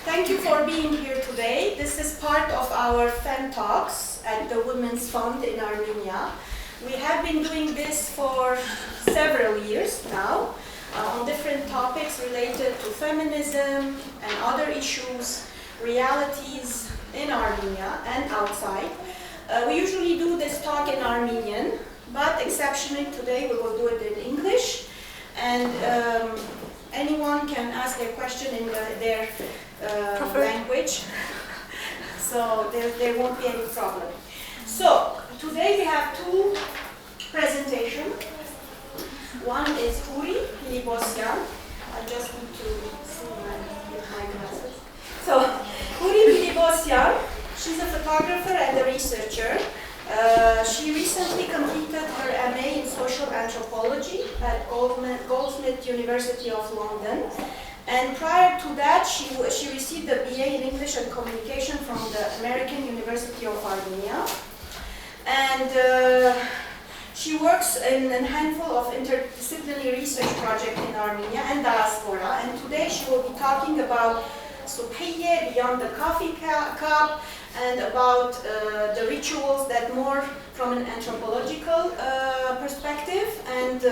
Thank you for being here today. This is part of our Fem Talks at the Women's Fund in Armenia. We have been doing this for several years now on different topics related to feminism and other issues, realities in Armenia and outside. We usually do this talk in Armenian, but exceptionally today we will do it in English, and anyone can ask their question in their language, so there won't be any problem. So today we have two presentations. One is Houri, Pilibbossian. I just need to see my glasses. So Houri Pilibbossian, she's a photographer and a researcher. She recently completed her MA in social anthropology at Goldsmith University of London. And prior to that, she received a BA in English and Communication from the American University of Armenia. And she works in a handful of interdisciplinary research projects in Armenia and diaspora. And today she will be talking about Subhiyeh, beyond the coffee cup, and about the rituals that more from an anthropological perspective, and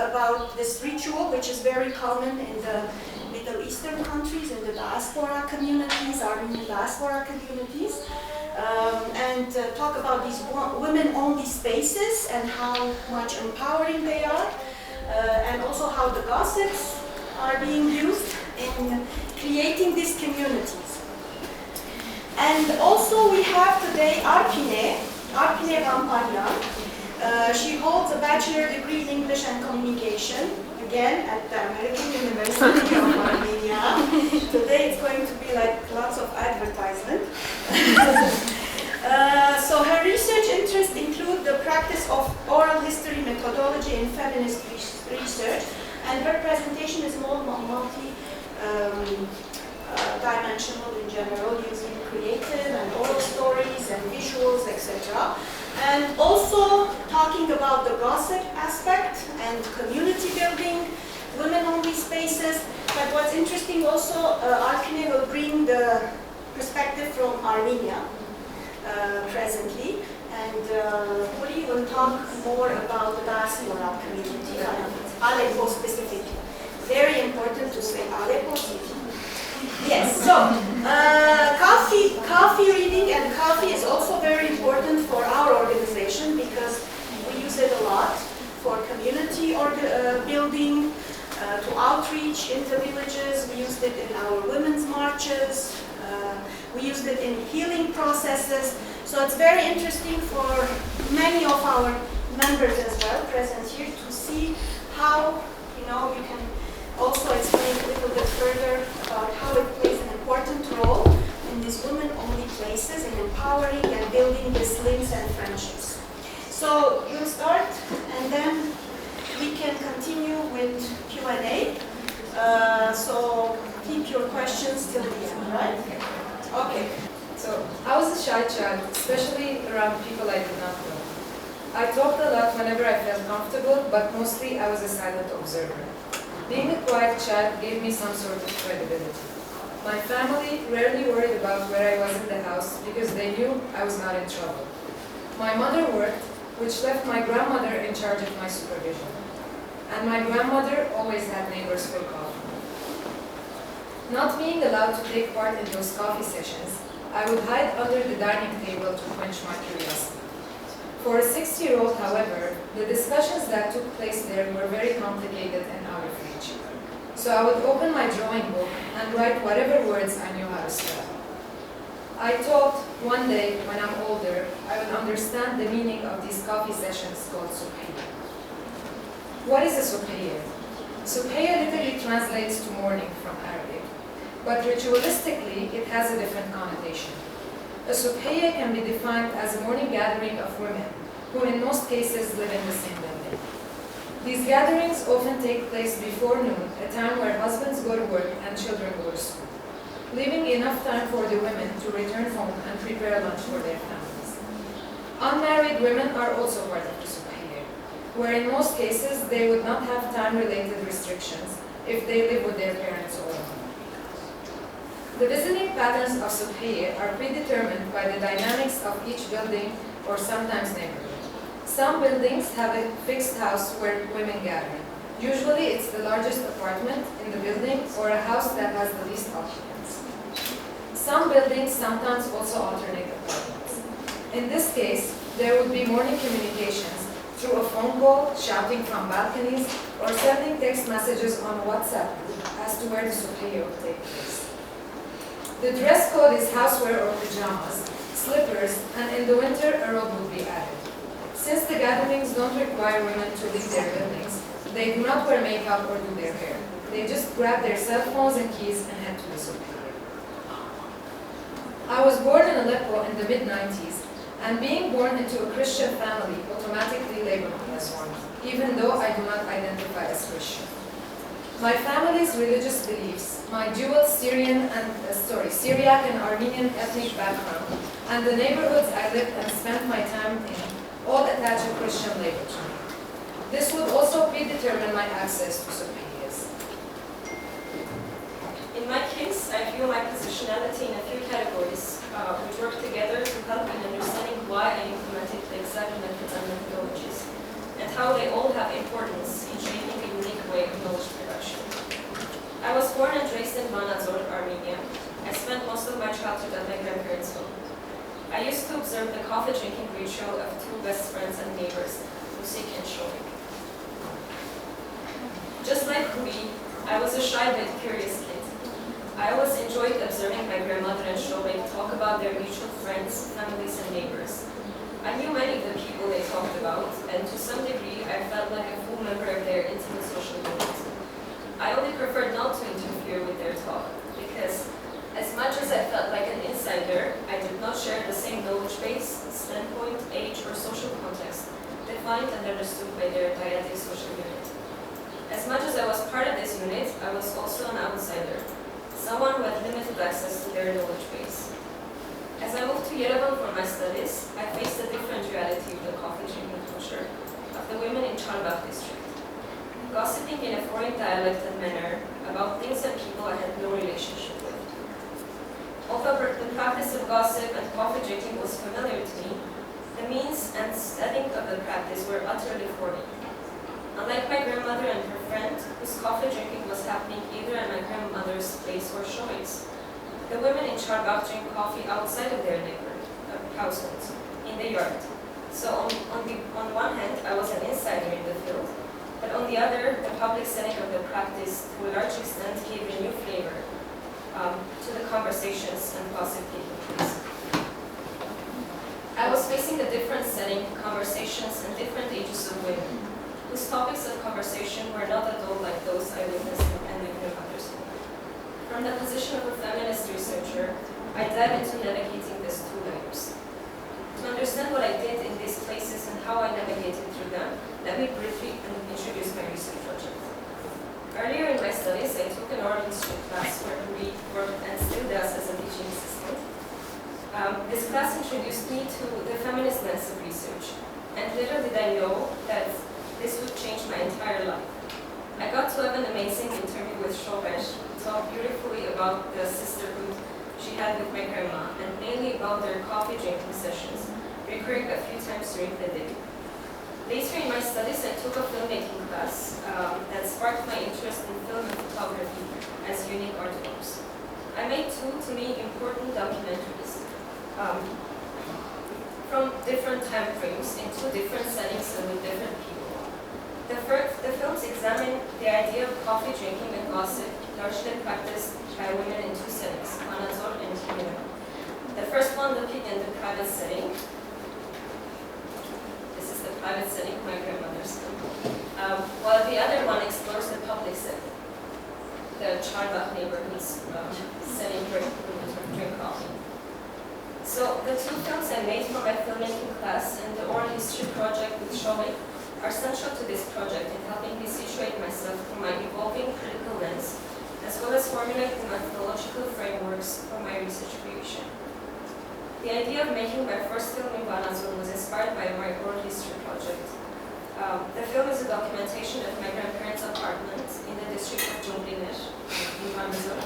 about this ritual, which is very common in the Middle Eastern countries, in the diaspora communities, Armenian diaspora communities, and talk about these women-only spaces and how much empowering they are, and also how the gossips are being used in creating these communities. And also we have today Arpine Ghambaryan. She holds a bachelor degree in English and Communication, again at the American University of Armenia. Today it's going to be like lots of advertisement. So her research interests include the practice of oral history methodology in feminist research, and her presentation is more multi-dimensional in general, using creative and oral stories and visuals, etc. And also talking about the gossip aspect and community building, women-only spaces. But what's interesting also, Arpine will bring the perspective from Armenia presently, and Houri will talk more about the diaspora community, Aleppo specifically. Very important to say Aleppo city. Yes, so coffee reading and coffee is also very important for our organization because we use it a lot for community building, to outreach into villages. We used it in our women's marches. We used it in healing processes. So it's very interesting for many of our members as well present here to see how, you can also explain a little bit further about how it plays an important role in these women-only places in empowering and building these links and friendships. So we'll start, and then we can continue with Q&A. So keep your questions till the end, right? Okay. So I was a shy child, especially around people I did not know. I talked a lot whenever I felt comfortable, but mostly I was a silent observer. Being a quiet child gave me some sort of credibility. My family rarely worried about where I was in the house because they knew I was not in trouble. My mother worked, which left my grandmother in charge of my supervision. And my grandmother always had neighbors for coffee. Not being allowed to take part in those coffee sessions, I would hide under the dining table to quench my curiosity. For a 6-year-old, however, the discussions that took place there were very complicated and out of reach. So I would open my drawing book and write whatever words I knew how to spell. I thought one day, when I'm older, I would understand the meaning of these coffee sessions called Subhiyeh. What is a Subhiyeh? Subhiyeh literally translates to morning from Arabic, but ritualistically it has a different connotation. A Subhiyeh can be defined as a morning gathering of women, who in most cases live in the same building. These gatherings often take place before noon, a time where husbands go to work and children go to school, leaving enough time for the women to return home and prepare lunch for their families. Unmarried women are also part of the Subhiyeh, where in most cases they would not have time-related restrictions if they live with their parents or The visiting patterns of Subhiyeh are predetermined by the dynamics of each building or sometimes neighborhood. Some buildings have a fixed house where women gather. Usually it's the largest apartment in the building or a house that has the least occupants. Some buildings sometimes also alternate apartments. In this case, there would be morning communications through a phone call, shouting from balconies, or sending text messages on WhatsApp group as to where the Subhiyeh will take place. The dress code is housewear or pajamas, slippers, and in the winter a robe will be added. Since the gatherings don't require women to leave their buildings, they do not wear makeup or do their hair. They just grab their cell phones and keys and head to the Subhiyeh. I was born in Aleppo in the mid-90s, and being born into a Christian family automatically labeled me as one, even though I do not identify as Christian. My family's religious beliefs, my dual Syriac and Armenian ethnic background, and the neighborhoods I lived and spent my time in, all attach a Christian label to me. This would also predetermine my access to Subhiyehs. In my case, I view my positionality in a few categories, which work together to help in understanding why I implemented the exact methods and methodologies, and how they all have importance in shaping a unique way of knowledge production. I was born and raised in Manazor, Armenia. I spent most of my childhood at my grandparents' home. I used to observe the coffee drinking ritual of two best friends and neighbors, Musik and Showing. Just like Houri, I was a shy but curious kid. I always enjoyed observing my grandmother and Showing talk about their mutual friends, families, and neighbors. I knew many of the people they talked about, and to some degree, I felt like a full member of their intimate social unit. I only preferred not to interfere with their talk, because as much as I felt like an insider, I did not share the same knowledge base, standpoint, age, or social context defined and understood by their dyadic social unit. As much as I was part of this unit, I was also an outsider, someone who had limited access to their knowledge base. As I moved to Yerevan for my studies, I faced a different reality of the coffee drinking culture of the women in Charbagh district. Gossiping in a foreign dialect and manner about things and people I had no relationship with. Although the practice of gossip and coffee drinking was familiar to me, the means and setting of the practice were utterly foreign. Unlike my grandmother and her friend, whose coffee drinking was happening either at my grandmother's place or Showings, the women in Charbagh drink coffee outside of their households, in the yard. So on one hand, I was an insider in the field, but on the other, the public setting of the practice to a large extent gave a new flavor to the conversations and gossip taking place. I was facing a different setting, conversations, and different ages of women, whose topics of conversation were not at all like those I witnessed and my grandmother's home. From the position of a feminist researcher, I dive into navigating these two layers. To understand what I did in these places and how I navigated through them, let me briefly introduce my research project. Earlier in my studies, I took an oral history class where Houri worked and still does as a teaching assistant. This class introduced me to the feminist lens of research, and little did I know that this would change my entire life. I got to have an amazing interview with Shubesh, who talked beautifully about the sisterhood she had with my grandma, and mainly about their coffee drinking sessions, recurring a few times during the day. Later in my studies, I took a filmmaking class that sparked my interest in film and photography as unique art forms. I made two, to me, important documentaries from different time frames in two different settings and with different people. The films examine the idea of coffee drinking and gossip, largely practiced by women in two settings, Manazor and Yerevan. The first one looking in the private setting. This is the private setting, my grandmother's home. While the other one explores the public setting, the Charbagh neighborhood's setting where people drink coffee. So the two films I made for my filmmaking class and the oral history project with Showing are central to this project in helping me situate myself through my evolving critical lens, as well as formulate the methodological frameworks for my research creation. The idea of making my first film in Manazor was inspired by my oral history project. The film is a documentation of my grandparents' apartment in the district of Ghambaryan in Manazor.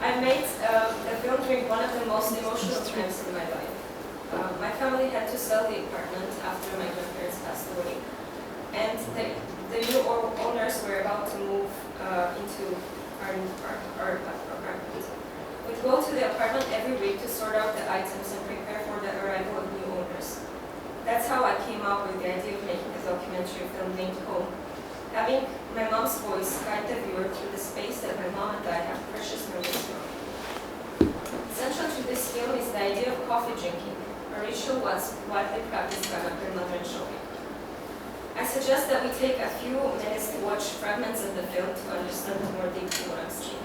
I made the film during one of the most emotional times in my life. My family had to sell the apartment after my grandparents passed away. And the new owners were about to move into our apartment. We'd go to the apartment every week to sort out the items and prepare for the arrival of new owners. That's how I came up with the idea of making a documentary film named Home. Having my mom's voice guide the viewer through the space that my mom and I have precious memories from. Central to this film is the idea of coffee drinking, a ritual was widely practiced by my grandmother in Shobi. I suggest that we take a few minutes to watch fragments of the film to understand more deeply what I'm saying.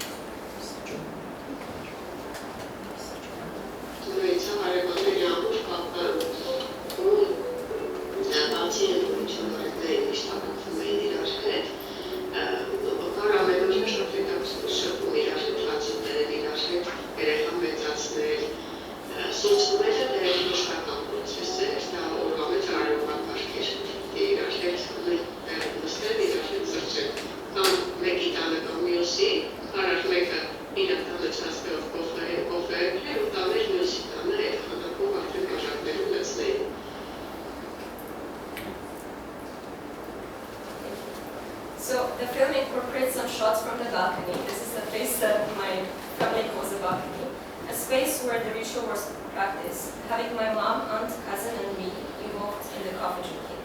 So the film incorporates some shots from the balcony. This is the place that my family calls a balcony, a space where the ritual was practiced, having my mom, aunt, cousin, and me involved in the coffee drinking.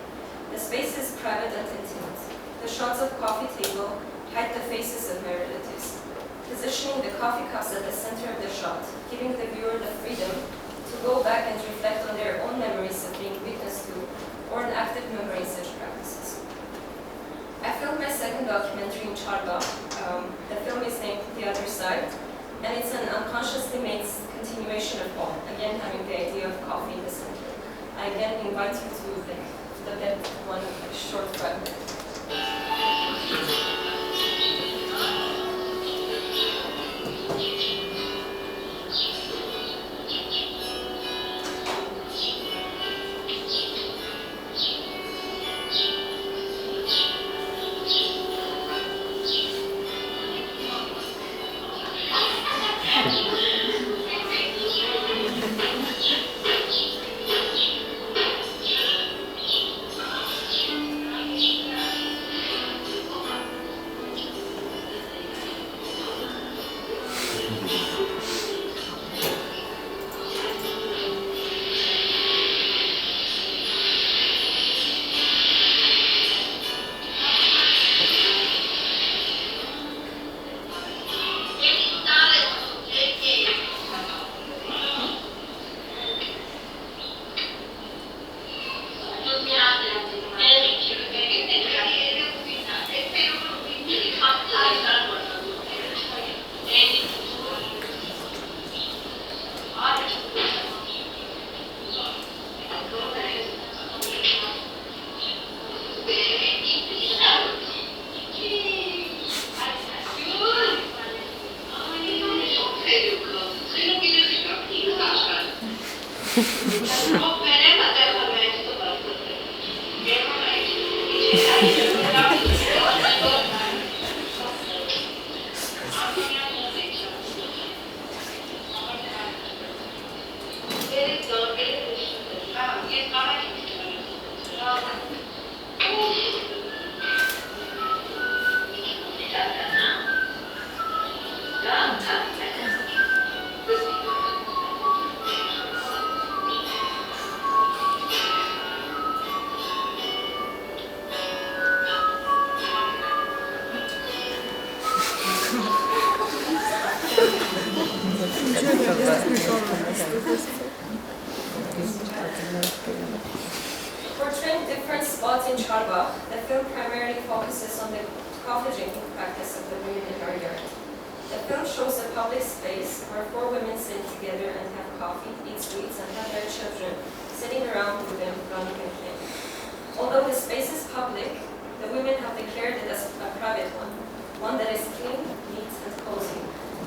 The space is private and intimate. The shots of coffee table hide the faces of my relatives, positioning the coffee cups at the center of the shot, giving the viewer the freedom to go back and reflect on their own memories of being witness to or an active memory in such practices. I filmed my second documentary in Charbagh. The film is named The Other Side, and it's an unconsciously made continuation of Home, again having the idea of coffee in the center. I again invite you to look at one short fragment. Portraying different spots in Charbagh, the film primarily focuses on the coffee drinking practice of the women in our yard. The film shows a public space where 4 women sit together and have coffee, eat sweets, and have their children sitting around with them running and playing. Although the space is public, the women have declared it as a private one that is clean, neat, and cozy.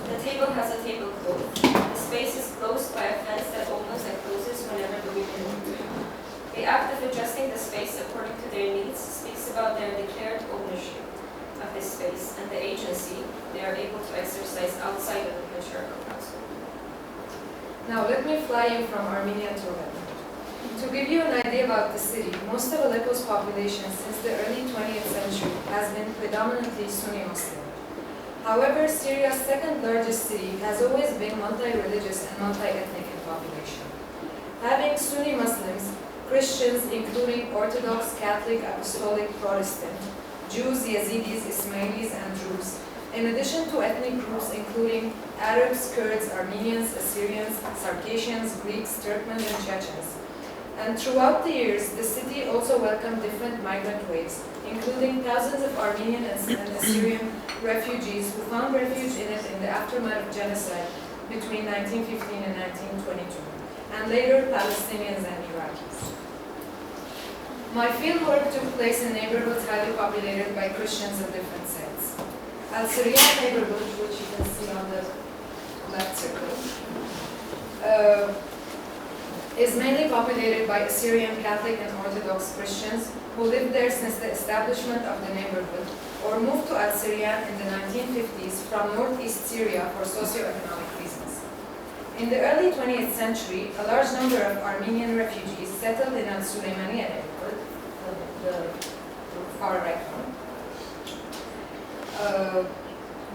The table has a tablecloth. The space is closed by a fence that opens and closes whenever the women want to. The act of adjusting the space according to their needs speaks about their declared ownership of this space and the agency they are able to exercise outside of Now let me fly you from Armenia to Aleppo. To give you an idea about the city, most of Aleppo's population since the early 20th century has been predominantly Sunni Muslim. However, Syria's second largest city has always been multi-religious and multi-ethnic in population. Having Sunni Muslims, Christians including Orthodox, Catholic, Apostolic, Protestant, Jews, Yazidis, Ismailis, and Druze, in addition to ethnic groups including Arabs, Kurds, Armenians, Assyrians, Circassians, Greeks, Turkmens, and Chechens. And throughout the years, the city also welcomed different migrant waves, including thousands of Armenian and Assyrian refugees who found refuge in it in the aftermath of genocide between 1915 and 1922, and later Palestinians and Iraqis. My fieldwork took place in neighborhoods highly populated by Christians of different sects. Syria neighborhood, which you can see on the left circle, is mainly populated by Assyrian Catholic and Orthodox Christians who lived there since the establishment of the neighborhood or moved to Syria in the 1950s from northeast Syria for socio-economic reasons. In the early 20th century, a large number of Armenian refugees settled in Al-Suleymaniya neighborhood, the far right one,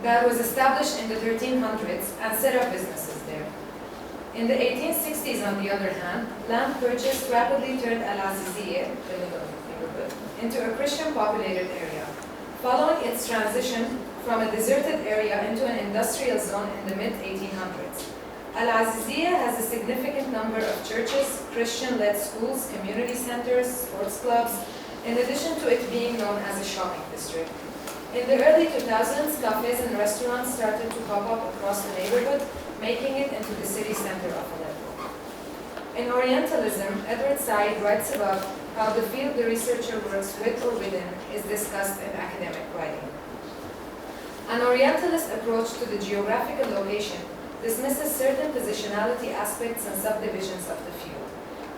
that was established in the 1300s and set up businesses there. In the 1860s, on the other hand, land purchased rapidly turned Al-Aziziyeh, the middle neighborhood, into a Christian-populated area, following its transition from a deserted area into an industrial zone in the mid-1800s. Al-Aziziyeh has a significant number of churches, Christian-led schools, community centers, sports clubs, in addition to it being known as a shopping district. In the early 2000s, cafes and restaurants started to pop up across the neighborhood, making it into the city center of Aleppo. In Orientalism, Edward Said writes about how the field the researcher works with or within is discussed in academic writing. An Orientalist approach to the geographical location dismisses certain positionality aspects and subdivisions of the field.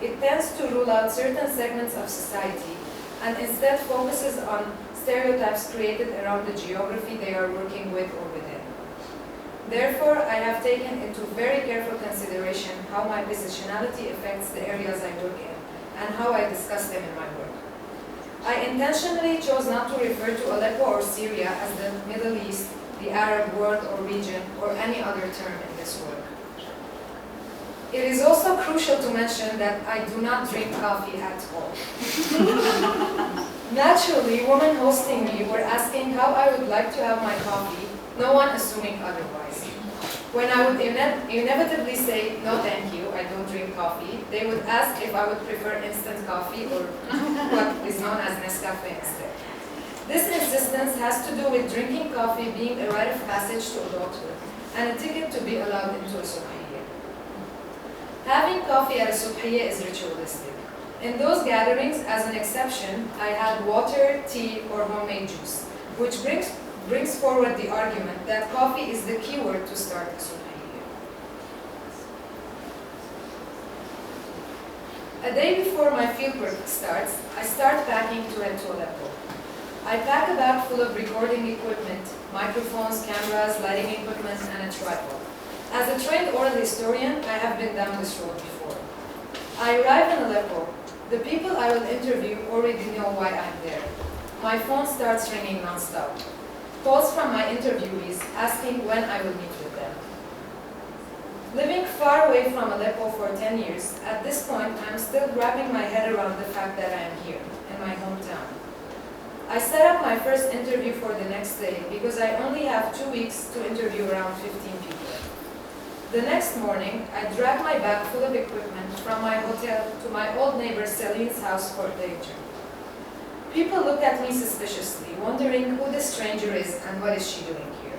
It tends to rule out certain segments of society and instead focuses on stereotypes created around the geography they are working with or within. Therefore, I have taken into very careful consideration how my positionality affects the areas I work in and how I discuss them in my work. I intentionally chose not to refer to Aleppo or Syria as the Middle East, the Arab world or region, or any other term in this work. It is also crucial to mention that I do not drink coffee at all. Naturally, women hosting me were asking how I would like to have my coffee, no one assuming otherwise. When I would inevitably say, no thank you, I don't drink coffee, they would ask if I would prefer instant coffee or what is known as Nescafe instead. This insistence has to do with drinking coffee being a rite of passage to adulthood and a ticket to be allowed into a Subhiyeh. Having coffee at a Subhiyeh is ritualistic. In those gatherings, as an exception, I had water, tea, or homemade juice, which brings forward the argument that coffee is the key word to start a Subhiyeh. A day before my fieldwork starts, I start packing to head to Aleppo. I pack a bag full of recording equipment, microphones, cameras, lighting equipment, and a tripod. As a trained oral historian, I have been down this road before. I arrive in Aleppo. The people I will interview already know why I'm there. My phone starts ringing non-stop. Calls from my interviewees asking when I will meet with them. Living far away from Aleppo for 10 years, at this point I'm still wrapping my head around the fact that I am here, in my hometown. I set up my first interview for the next day because I only have 2 weeks to interview around 15 people. The next morning, I drag my bag full of equipment from my hotel to my old neighbor Celine's house for the interview. People look at me suspiciously, wondering who this stranger is and what is she doing here.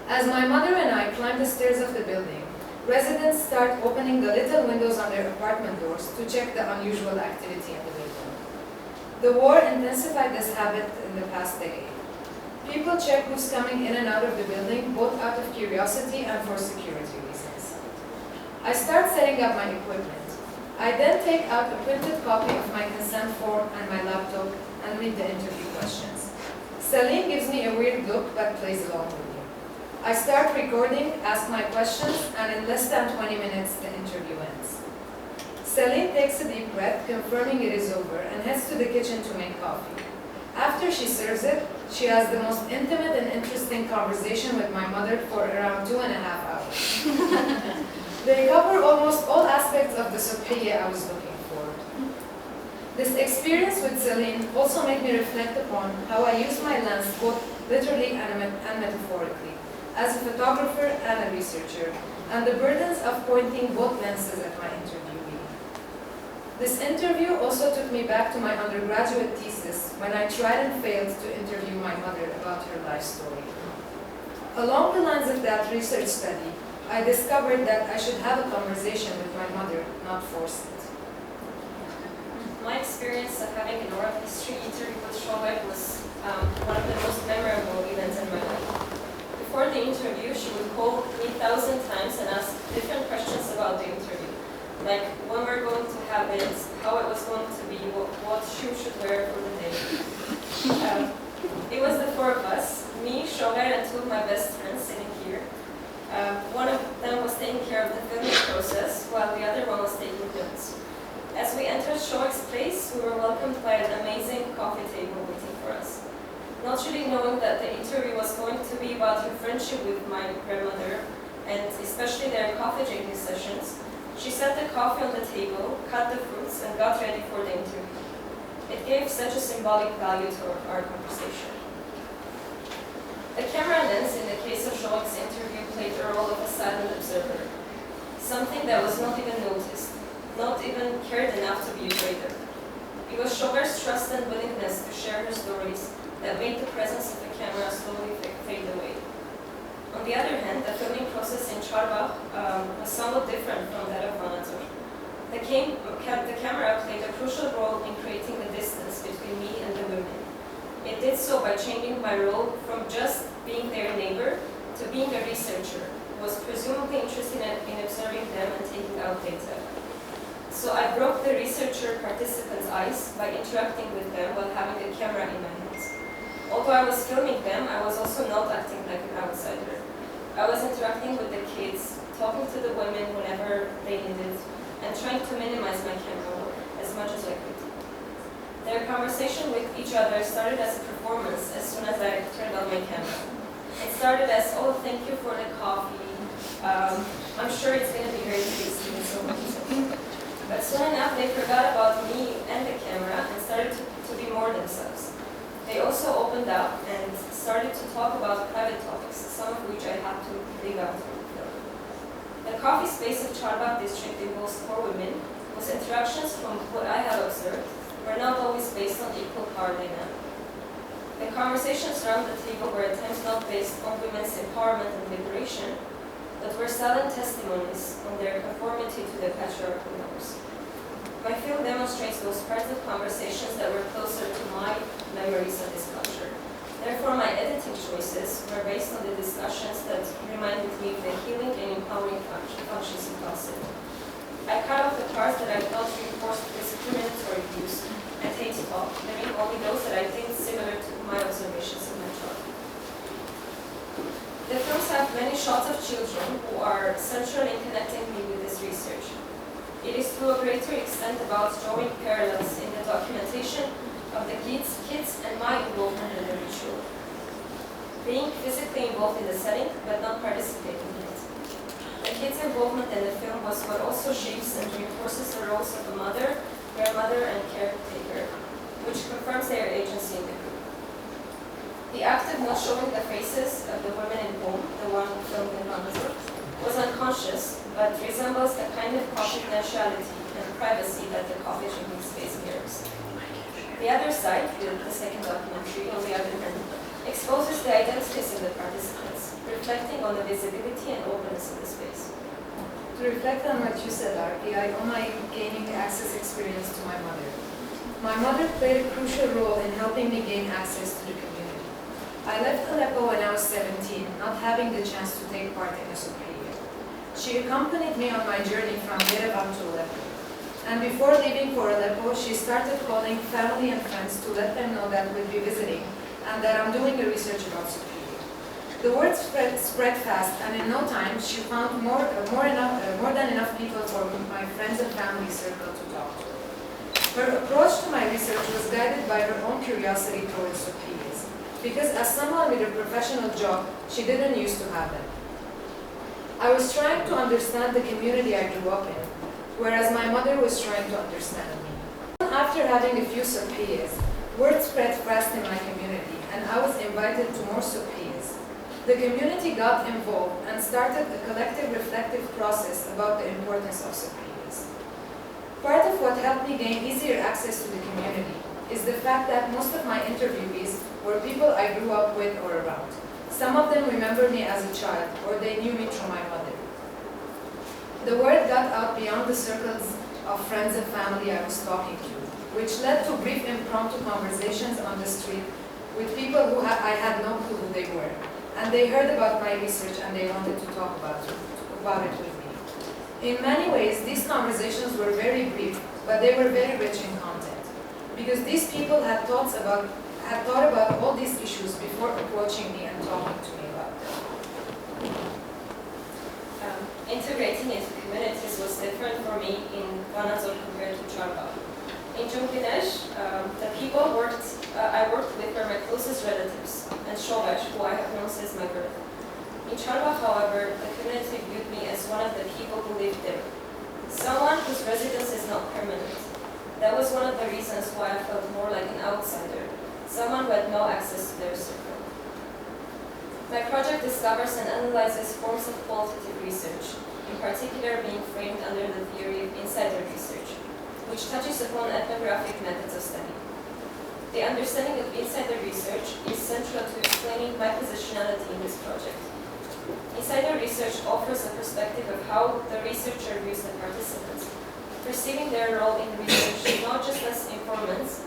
As my mother and I climb the stairs of the building, residents start opening the little windows on their apartment doors to check the unusual activity in the building. The war intensified this habit in the past decade. People check who's coming in and out of the building, both out of curiosity and for security reasons. I start setting up my equipment. I then take out a printed copy of my consent form and my laptop and read the interview questions. Celine gives me a weird look but plays along with me. I start recording, ask my questions, and in less than 20 minutes, the interview ends. Celine takes a deep breath, confirming it is over, and heads to the kitchen to make coffee. After she serves it, she has the most intimate and interesting conversation with my mother for around 2.5 hours. They cover almost all aspects of the Subhiyeh I was looking for. This experience with Celine also made me reflect upon how I use my lens both literally and metaphorically, as a photographer and a researcher, and the burdens of pointing both lenses at my interviewee. This interview also took me back to my undergraduate thesis when I tried and failed to interview my mother about her life story. Along the lines of that research study, I discovered that I should have a conversation with my mother, not force it. My experience of having an oral history interview with Shoaib was one of the most memorable events in my life. Before the interview, she would call me 1,000 times and ask different questions about the interview. Like when we're going to have it, how it was going to be, what shoe should wear for the day. It was the four of us, me, Shoaib, and two of my best friends sitting here. One of them was taking care of the filming process, while the other one was taking notes. As we entered Shoaib's place, we were welcomed by an amazing coffee table waiting for us. Not really knowing that the interview was going to be about her friendship with my grandmother, and especially their coffee drinking sessions, she set the coffee on the table, cut the fruits, and got ready for the interview. It gave such a symbolic value to our conversation. The camera lens in the case of Shoaib's interview played the role of a silent observer, something that was not even noticed, not even cared enough to be afraid of. It was Shoaib's trust and willingness to share her stories that made the presence of the camera slowly fade away. On the other hand, the filming process in Charbagh was somewhat different from that of Manator. The camera played a crucial role in creating a distance between me and the women. It did so by changing my role from just being their neighbor to being a researcher, who was presumably interested in observing them and taking out data. So I broke the researcher participants' ice by interacting with them while having a camera in my hands. Although I was filming them, I was also not acting like an outsider. I was interacting with the kids, talking to the women whenever they needed, and trying to minimize my camera work as much as I could. Their conversation with each other started as a performance as soon as I turned on my camera. It started as, oh, thank you for the coffee. I'm sure it's going to be very tasty and so on and so on. But soon enough, they forgot about me and the camera and started to be more themselves. They also opened up and started to talk about private topics, some of which I had to leave out from the film. The coffee space of Charbagh district involves 4 women, whose interactions, from what I have observed, were not always based on equal power dynamic. The conversations around the table were at times not based on women's empowerment and liberation, but were silent testimonies on their conformity to the patriarchal norms. My film demonstrates those parts of conversations that were closer to my memories of this culture. Therefore, my editing choices were based on the discussions that reminded me of the healing and empowering functions of gossip. I cut off the parts that I felt reinforced discriminatory views and hate talk, leaving only those that I deemed similar to my observations in my childhood. The films have many shots of children who are central in connecting me with this research. It is to a greater extent about drawing parallels in the documentation of the kids and my involvement in the ritual. Being physically involved in the setting, but not participating in it. The kids' involvement in the film was what also shapes and reinforces the roles of a mother, grandmother, and caretaker, which confirms their agency in the group. The act of not showing the faces of the women in Boom, the one filmed in Bangladesh, was unconscious, but resembles the kind of confidentiality and privacy that the coffee drinking space mirrors. The other side, the second documentary, on the other hand, exposes the identities of the participants, reflecting on the visibility and openness of the space. To reflect on what you said, Arpine, I owe my gaining access experience to my mother. My mother played a crucial role in helping me gain access to the community. I left Aleppo when I was 17, not having the chance to take part in a Subhiyeh. She accompanied me on my journey from Yerevan to Aleppo. And before leaving for Aleppo, she started calling family and friends to let them know that we'd be visiting and that I'm doing a research about Subhiyeh. The word spread fast, and in no time, she found more than enough people for my friends and family circle to talk to. Her approach to my research was guided by her own curiosity towards Subhiyehs, because as someone with a professional job, she didn't used to have them. I was trying to understand the community I grew up in, whereas my mother was trying to understand me. After having a few Subhiyehs, word spread fast in my community, and I was invited to more Subhiyehs. The community got involved and started a collective reflective process about the importance of Subhiyehs. Part of what helped me gain easier access to the community is the fact that most of my interviewees were people I grew up with or around. Some of them remember me as a child, or they knew me through my mother. The word got out beyond the circles of friends and family I was talking to, which led to brief impromptu conversations on the street with people who I had no clue who they were. And they heard about my research and they wanted to talk about it with me. In many ways, these conversations were very brief, but they were very rich in content, because these people had thought about all these issues before approaching me and talking to me about them. Integrating into communities was different for me in Vanazor compared to Charba. In Jungkinesh, the people I worked with were my closest relatives, and Shovesh, who I have known since my birth. In Charba, however, the community viewed me as one of the people who lived there, someone whose residence is not permanent. That was one of the reasons why I felt more like an outsider, someone who had no access to their circle. My project discovers and analyzes forms of qualitative research, in particular being framed under the theory of insider research, which touches upon ethnographic methods of study. The understanding of insider research is central to explaining my positionality in this project. Insider research offers a perspective of how the researcher views the participants, perceiving their role in research not just as informants,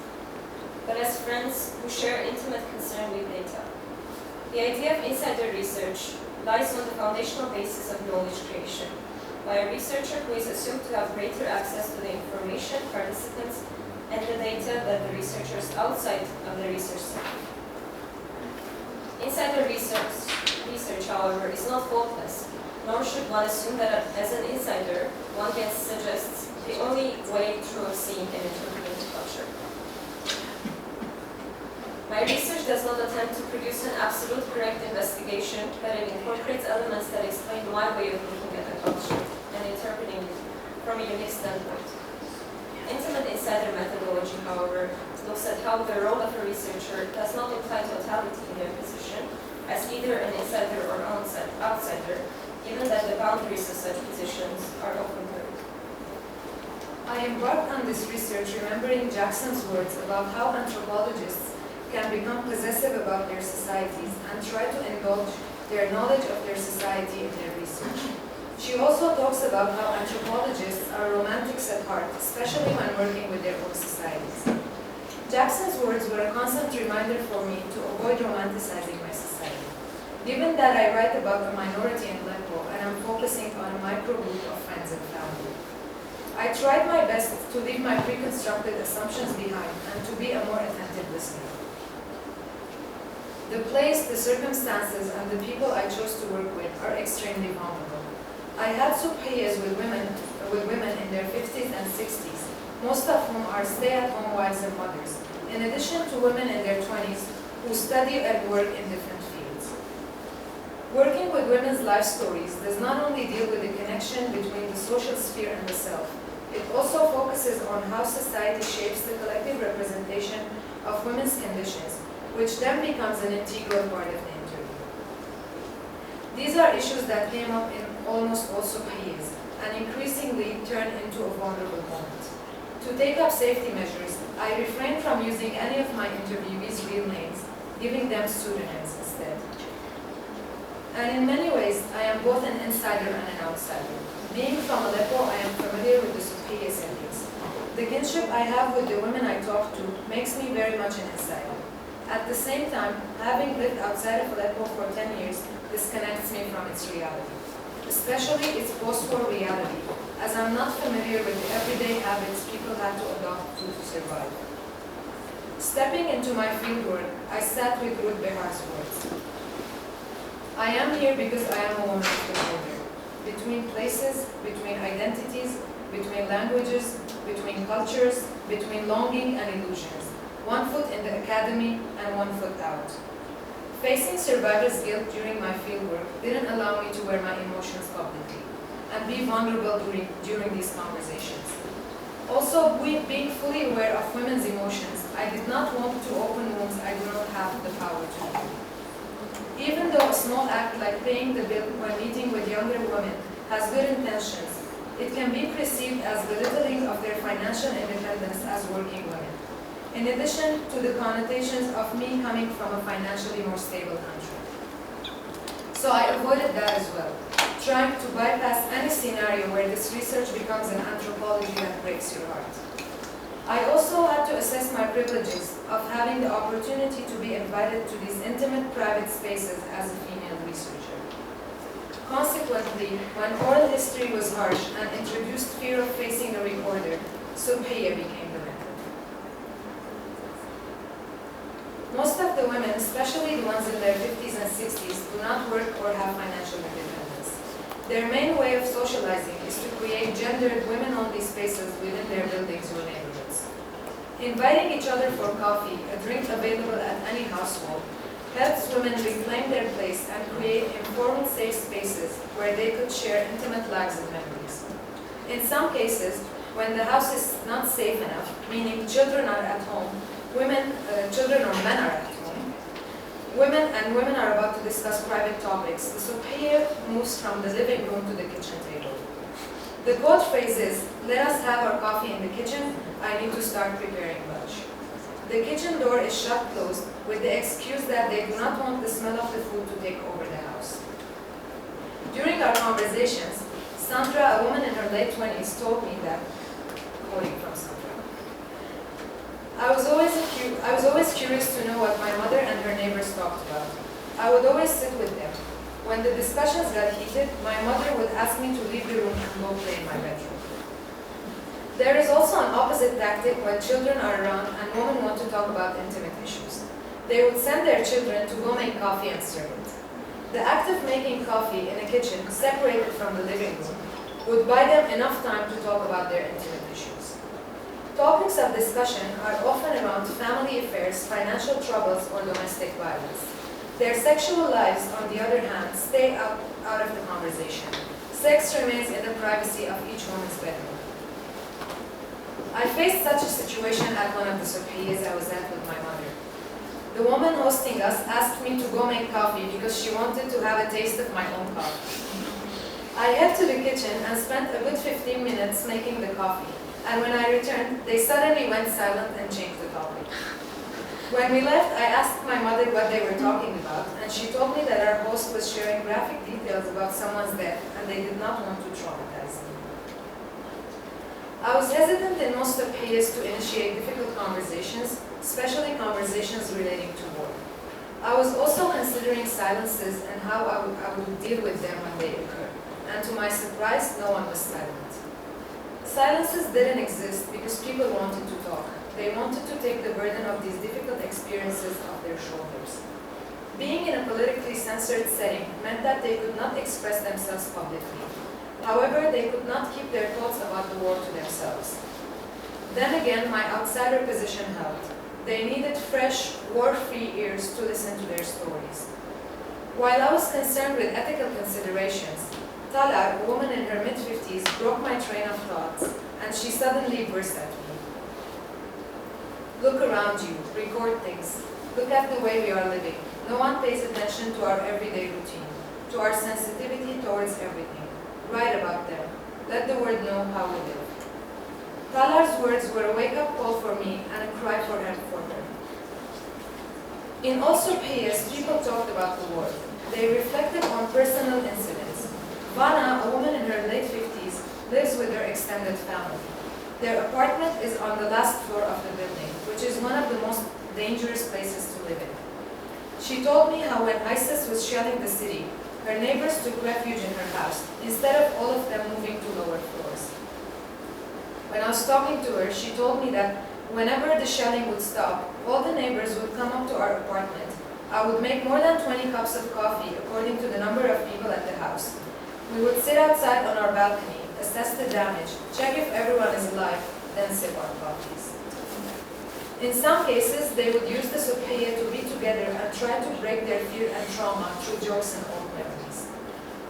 but as friends who share intimate concern with data. The idea of insider research lies on the foundational basis of knowledge creation, by a researcher who is assumed to have greater access to the information, participants, and the data than the researchers outside of the research setting. Insider research, however, is not faultless, nor should one assume that as an insider, one can suggest the only way through of seeing and interpreting culture. My research does not attempt to produce an absolute correct investigation, but it incorporates elements that explain my way of looking at the culture and interpreting it from a unique standpoint. Intimate insider methodology, however, looks at how the role of a researcher does not imply totality in their position as either an insider or outsider, given that the boundaries of such positions are often blurred. I embarked on this research remembering Jackson's words about how anthropologists can become possessive about their societies and try to indulge their knowledge of their society in their research. She also talks about how anthropologists are romantics at heart, especially when working with their own societies. Jackson's words were a constant reminder for me to avoid romanticizing my society. Given that I write about a minority in Aleppo and I'm focusing on a micro group of friends and family, I tried my best to leave my preconstructed assumptions behind and to be a more attentive listener. The place, the circumstances, and the people I chose to work with are extremely vulnerable. I had Subhiyehs with women in their 50s and 60s, most of whom are stay-at-home wives and mothers, in addition to women in their 20s who study and work in different fields. Working with women's life stories does not only deal with the connection between the social sphere and the self, it also focuses on how society shapes the collective representation of women's conditions, which then becomes an integral part of the interview. These are issues that came up in almost all Subhiyehs and increasingly turn into a vulnerable moment. To take up safety measures, I refrained from using any of my interviewees' real names, giving them pseudonyms instead. And in many ways, I am both an insider and an outsider. Being from Aleppo, I am familiar with the Subhiyeh settings. The kinship I have with the women I talk to makes me very much an insider. At the same time, having lived outside of Aleppo for 10 years disconnects me from its reality, especially its post-war reality, as I'm not familiar with the everyday habits people had to adopt to survive. Stepping into my fieldwork, I sat with Ruth Behar's words. I am here because I am a woman of the border. Between places, between identities, between languages, between cultures, between longing and illusions. One foot in the academy and one foot out. Facing survivor's guilt during my fieldwork didn't allow me to wear my emotions publicly and be vulnerable during these conversations. Also, being fully aware of women's emotions, I did not want to open wounds I do not have the power to do. Even though a small act like paying the bill when meeting with younger women has good intentions, it can be perceived as belittling of their financial independence as working women, in addition to the connotations of me coming from a financially more stable country. So I avoided that as well, trying to bypass any scenario where this research becomes an anthropology that breaks your heart. I also had to assess my privileges of having the opportunity to be invited to these intimate private spaces as a female researcher. Consequently, when oral history was harsh and introduced fear of facing a recorder, Subhiyeh became the method. Most of the women, especially the ones in their 50s and 60s, do not work or have financial independence. Their main way of socializing is to create gendered women-only spaces within their buildings or neighborhoods. Inviting each other for coffee, a drink available at any household, helps women reclaim their place and create informal safe spaces where they could share intimate lives and memories. In some cases, when the house is not safe enough, meaning children are at home, children or men are at home, women are about to discuss private topics, the Subhiyeh moves from the living room to the kitchen table. The quote phrase is, "Let us have our coffee in the kitchen, I need to start preparing lunch." The kitchen door is shut closed with the excuse that they do not want the smell of the food to take over the house. During our conversations, Sandra, a woman in her late 20s, told me that, quoting from Sandra, I was always curious to know what my mother and her neighbors talked about. I would always sit with them. When the discussions got heated, my mother would ask me to leave the room and go play in my bedroom. There is also an opposite tactic when children are around and women want to talk about intimate issues. They would send their children to go make coffee and serve it. The act of making coffee in a kitchen separated from the living room would buy them enough time to talk about their intimate issues. Topics of discussion are often around family affairs, financial troubles, or domestic violence. Their sexual lives, on the other hand, stay out of the conversation. Sex remains in the privacy of each woman's bedroom. I faced such a situation at one of the Subhiyehs I was at with my mother. The woman hosting us asked me to go make coffee because she wanted to have a taste of my own coffee. I head to the kitchen and spent a good 15 minutes making the coffee, and when I returned, they suddenly went silent and changed the topic. When we left, I asked my mother what they were talking about, and she told me that our host was sharing graphic details about someone's death, and they did not want to traumatize me. I was hesitant in most Subhiyehs to initiate difficult conversations, especially conversations relating to war. I was also considering silences and how I would deal with them when they occur, and to my surprise, no one was silent. Silences didn't exist because people wanted to talk. They wanted to take the burden of these difficult experiences off their shoulders. Being in a politically censored setting meant that they could not express themselves publicly. However, they could not keep their thoughts about the war to themselves. Then again, my outsider position helped. They needed fresh, war-free ears to listen to their stories. While I was concerned with ethical considerations, Talar, a woman in her mid-50s, broke my train of thoughts, and she suddenly burst at me. Look around you, record things. Look at the way we are living. No one pays attention to our everyday routine, to our sensitivity towards everything. Write about them. Let the world know how we live. Talar's words were a wake-up call for me and a cry for help for her. In all Subhiyehs, people talked about the war. They reflected on personal incidents. Vana, a woman in her late 50s, lives with her extended family. Their apartment is on the last floor of the building, which is one of the most dangerous places to live in. She told me how when ISIS was shelling the city, her neighbors took refuge in her house, instead of all of them moving to lower floors. When I was talking to her, she told me that whenever the shelling would stop, all the neighbors would come up to our apartment, I would make more than 20 cups of coffee according to the number of people at the house. We would sit outside on our balcony, assess the damage, check if everyone is alive, then sip our coffees. In some cases, they would use the Subhiyeh to be together and try to break their fear and trauma through jokes and old memories.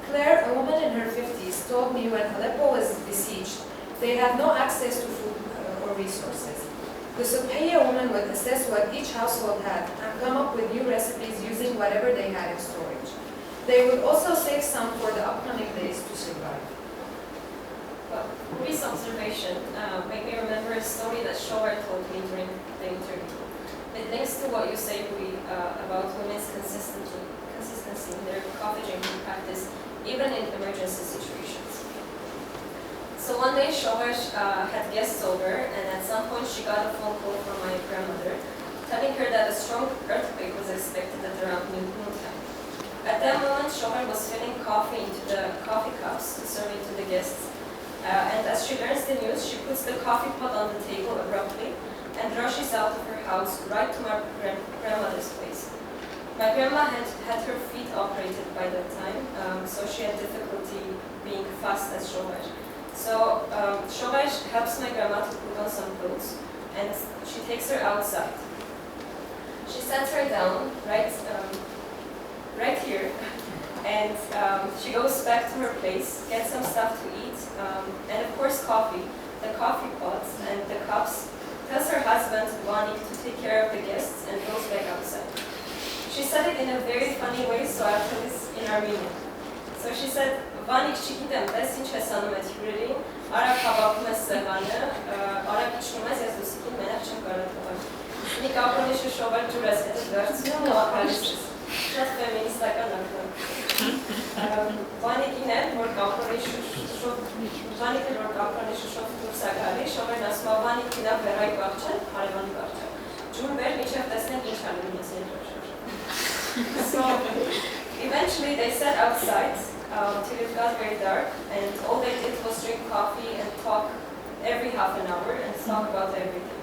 Claire, a woman in her 50s, told me when Aleppo was besieged, they had no access to food or resources. The Subhiyeh woman would assess what each household had and come up with new recipes using whatever they had in storage. They would also save some for the upcoming days to survive. Well, Houri's observation made me remember a story that Shower told me during the interview. It links to what you say, Houri, about women's consistency in their coffee drinking practice, even in emergency situations. So one day, Shower had guests over, and at some point she got a phone call from my grandmother, telling her that a strong earthquake was expected at around noontime. At that moment, Shower was filling coffee into the coffee cups to serve it to the guests. And as she learns the news, she puts the coffee pot on the table abruptly and rushes out of her house right to my grandmother's place. My grandma had her feet operated by that time, so she had difficulty being fast as Shower. So Shower helps my grandma to put on some clothes, and she takes her outside. She sets her down right here, and she goes back to her place, gets some stuff to eat, and of course coffee, the coffee pots and the cups, tells her husband, Vanik, to take care of the guests, and goes back outside. She said it in a very funny way, so I'll tell this in Armenian. So she said, Vanik, չգիտեմ, պես ինչ ես անում այդ հյուրերին, արագ հավաքում ես սեղանը, արագ իջնում ես, ես լուսիկին մենակ չեմ կարող թողել։ Մի կապոնի շշով ջուր ես հետը վերցնում ու ակալիս ես։ Շատ ֆեմինիստական ակտում։ Վանիկին է, որ կապոնի շշով դուրս է գալի, շովերն ասում է, Վանիկ իրա վերայի բաղջան, հարևանի բաղջան։ Ջուր վեր, միջև տեսնենք ինչ անում ես երկրաշար։ So, eventually they sat outside till it got very dark, and all they did was drink coffee and talk every half an hour and talk about everything.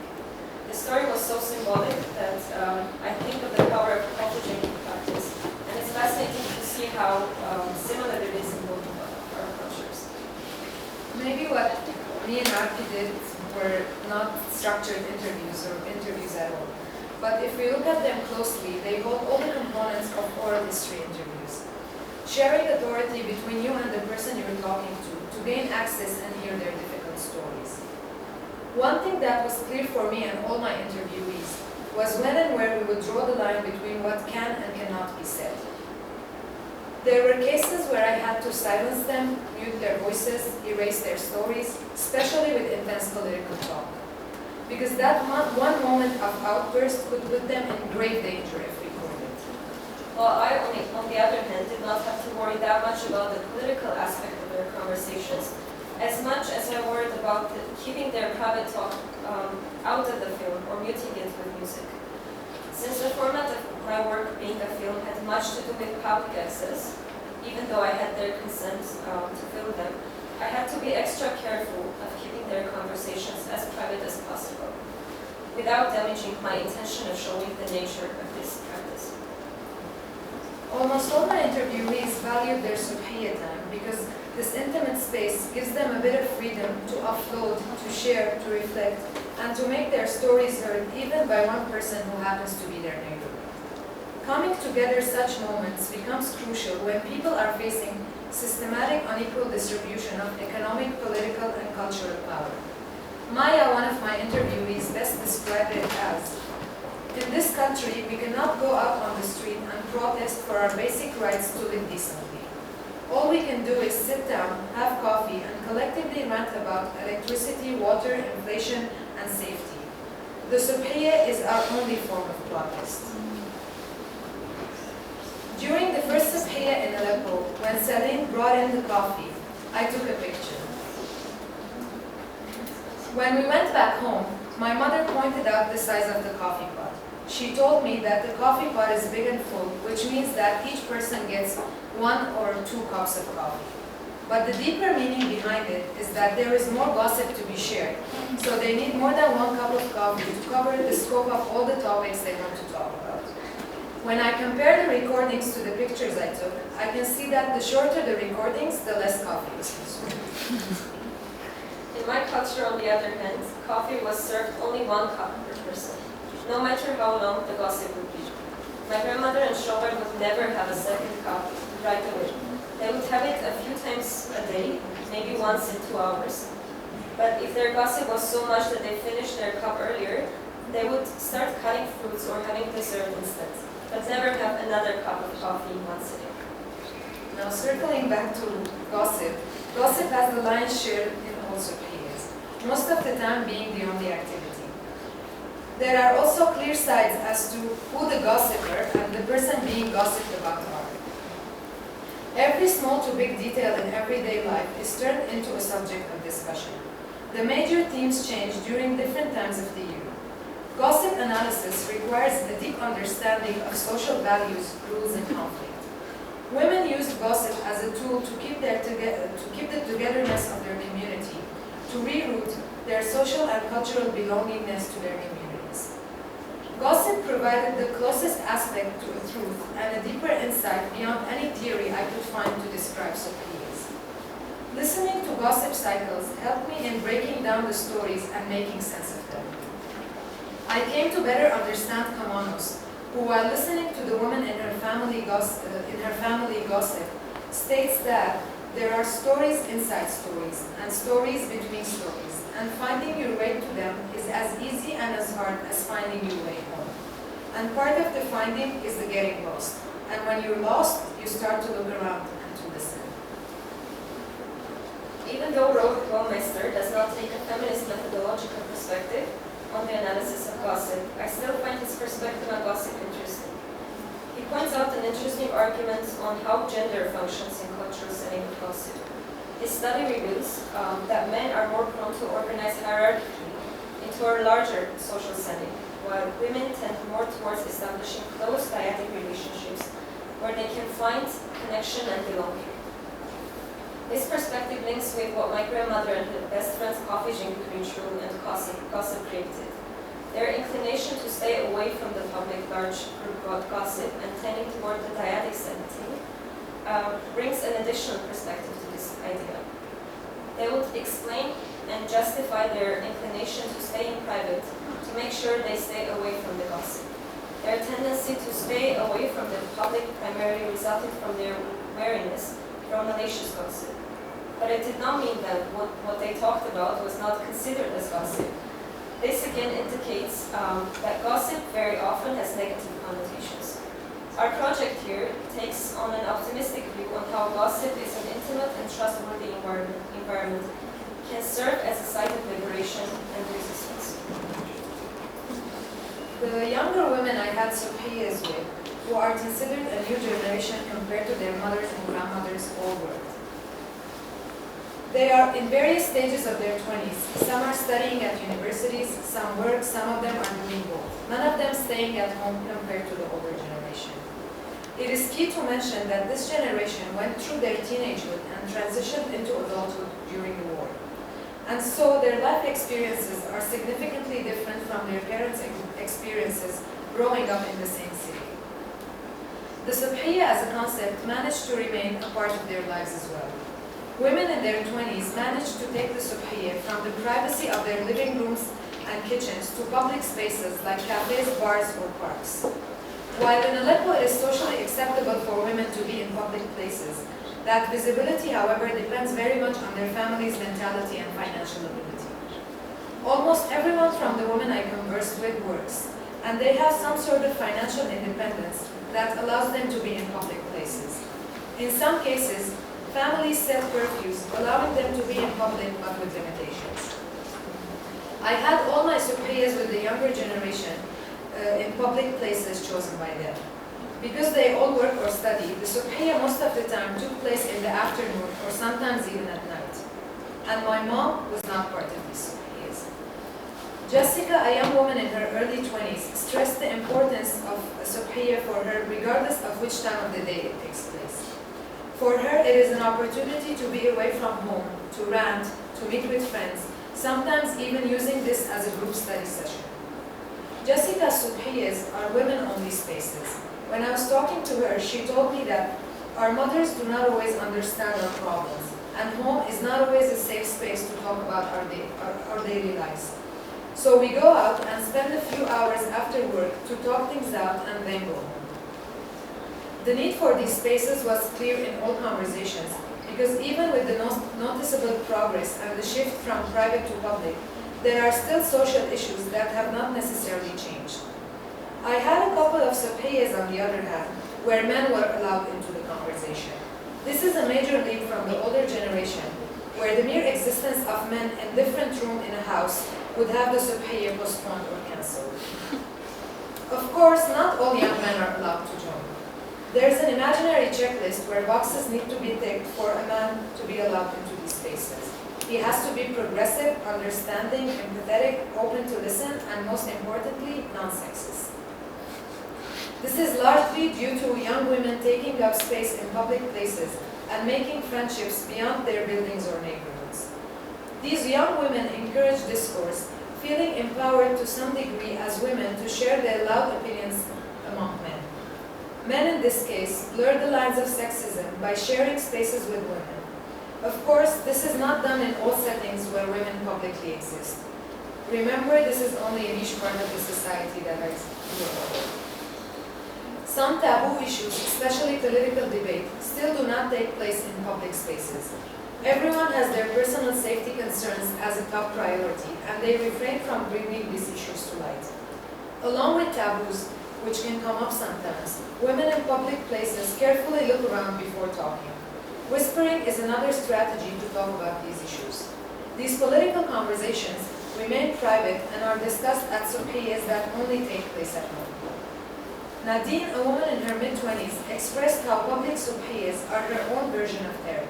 The story was so symbolic that I think of the power of coffee drinking practice, and it's fascinating to see how similar it is in both of our cultures. Maybe what me and Arpine did were not structured interviews or interviews at all. But if we look at them closely, they hold all the components of oral history interviews. Sharing authority between you and the person you're talking to gain access and hear their difficult stories. One thing that was clear for me and all my interviewees was when and where we would draw the line between what can and cannot be said. There were cases where I had to silence them, mute their voices, erase their stories, especially with intense political talk. Because that one moment of outburst could put them in grave danger if recorded. Well, I, on the other hand, did not have to worry that much about the political aspect of their conversations, as much as I worried about keeping their private talk out of the film or muting it with music. Since the format of my work being a film had much to do with public access, even though I had their consent to film them, I had to be extra careful of keeping their conversations as private as possible, without damaging my intention of showing the nature of this practice. Almost all my interviewees valued their Subhiyeh time because this intimate space gives them a bit of freedom to offload, to share, to reflect, and to make their stories heard even by one person who happens to be their neighbor. Coming together such moments becomes crucial when people are facing systematic unequal distribution of economic, political, and cultural power. Maya, one of my interviewees, best described it as, in this country, we cannot go out on the street and protest for our basic rights to live decently. All we can do is sit down, have coffee, and collectively rant about electricity, water, inflation, and safety. The Subhiyeh is our only form of protest. During the first Subhiyeh in Aleppo, when Salim brought in the coffee, I took a picture. When we went back home, my mother pointed out the size of the coffee pot. She told me that the coffee pot is big and full, which means that each person gets 1 or 2 cups of coffee. But the deeper meaning behind it is that there is more gossip to be shared, so they need more than 1 cup of coffee to cover the scope of all the topics they want to talk about. When I compare the recordings to the pictures I took, I can see that the shorter the recordings, the less coffee was consumed. In my culture, on the other hand, coffee was served only 1 cup per person, no matter how long the gossip would be. My grandmother and shower would never have a second cup right away. They would have it a few times a day, maybe once in 2 hours. But if their gossip was so much that they finished their cup earlier, they would start cutting fruits or having dessert instead, but never have another cup of coffee in one sitting. Now circling back to gossip, gossip has the lion's share in all Subhiyehs, most of the time being the only activity. There are also clear sides as to who the gossiper and the person being gossiped about are. Every small to big detail in everyday life is turned into a subject of discussion. The major themes change during different times of the year. Gossip analysis requires a deep understanding of social values, rules, and conflict. Women used gossip as a tool to keep the togetherness of their community, to reroute their social and cultural belongingness to their communities. Gossip provided the closest aspect to a truth and a deeper insight beyond any theory I could find to describe Subhiyehs. Listening to gossip cycles helped me in breaking down the stories and making sense of them. I came to better understand Kamanos, who, while listening to the woman in her family gossip, states that there are stories inside stories and stories between stories, and finding your way to them is as easy and as hard as finding your way home. And part of the finding is the getting lost. And when you're lost, you start to look around and to listen. Even though Baumeister does not take a feminist methodological perspective on the analysis of gossip, I still find his perspective on gossip interesting. He points out an interesting argument on how gender functions in cultural setting of gossip. His study reveals that men are more prone to organize hierarchically into a larger social setting, while women tend more towards establishing close dyadic relationships where they can find connection and belonging. This perspective links with what my grandmother and her best friend's coffee drinking ritual and gossip created. Their inclination to stay away from the public large group gossip and tending toward the dyadic setting brings an additional perspective to this idea. They would explain and justify their inclination to stay in private to make sure they stay away from the gossip. Their tendency to stay away from the public primarily resulted from their wariness from malicious gossip. But it did not mean that what they talked about was not considered as gossip. This again indicates that gossip very often has negative connotations. Our project here takes on an optimistic view on how gossip is an intimate and trustworthy environment, can serve as a site of liberation and resistance. The younger women I had Subhiyehs with, who are considered a new generation compared to their mothers and grandmothers, all worked. They are in various stages of their 20s. Some are studying at universities, some work, some of them are doing both. None of them staying at home compared to the older generation. It is key to mention that this generation went through their teenagehood and transitioned into adulthood during the war. And so their life experiences are significantly different from their parents' experiences growing up in the same city. The Subhiyeh as a concept managed to remain a part of their lives as well. Women in their 20s managed to take the Subhiyeh from the privacy of their living rooms and kitchens to public spaces like cafes, bars, or parks. While in Aleppo it is socially acceptable for women to be in public places, that visibility, however, depends very much on their family's mentality and financial ability. Almost everyone from the women I conversed with works, and they have some sort of financial independence that allows them to be in public places. In some cases, families set curfews, allowing them to be in public but with limitations. I had all my Subhiyehs with the younger generation in public places chosen by them. Because they all work or study, the Subhiyeh most of the time took place in the afternoon or sometimes even at night. And my mom was not part of these Subhiyehs. Jessica, a young woman in her early 20s, stressed the importance of a Subhiyeh for her regardless of which time of the day it takes place. For her, it is an opportunity to be away from home, to rant, to meet with friends, sometimes even using this as a group study session. Jessica's Subhiyehs are women-only spaces. When I was talking to her, she told me that our mothers do not always understand our problems, and home is not always a safe space to talk about our daily lives. So we go out and spend a few hours after work to talk things out and then go home. The need for these spaces was clear in all conversations, because even with the noticeable progress and the shift from private to public, there are still social issues that have not necessarily changed. I had a couple of Subhiyehs on the other hand, where men were allowed into the conversation. This is a major leap from the older generation, where the mere existence of men in different rooms in a house would have the Subhiyeh postponed or cancelled. Of course, not all young men are allowed to join. There's an imaginary checklist where boxes need to be ticked for a man to be allowed into these spaces. He has to be progressive, understanding, empathetic, open to listen, and most importantly, non-sexist. This is largely due to young women taking up space in public places and making friendships beyond their buildings or neighborhoods. These young women encourage discourse, feeling empowered to some degree as women to share their loud opinions among men. Men in this case blur the lines of sexism by sharing spaces with women. Of course, this is not done in all settings where women publicly exist. Remember, this is only a niche part of the society that I grew up with. Some taboo issues, especially political debate, still do not take place in public spaces. Everyone has their personal safety concerns as a top priority, and they refrain from bringing these issues to light. Along with taboos, which can come up sometimes, women in public places carefully look around before talking. Whispering is another strategy to talk about these issues. These political conversations remain private and are discussed at Subhiyehs that only take place at home. Nadine, a woman in her mid-20s, expressed how public Subhiyehs are her own version of therapy.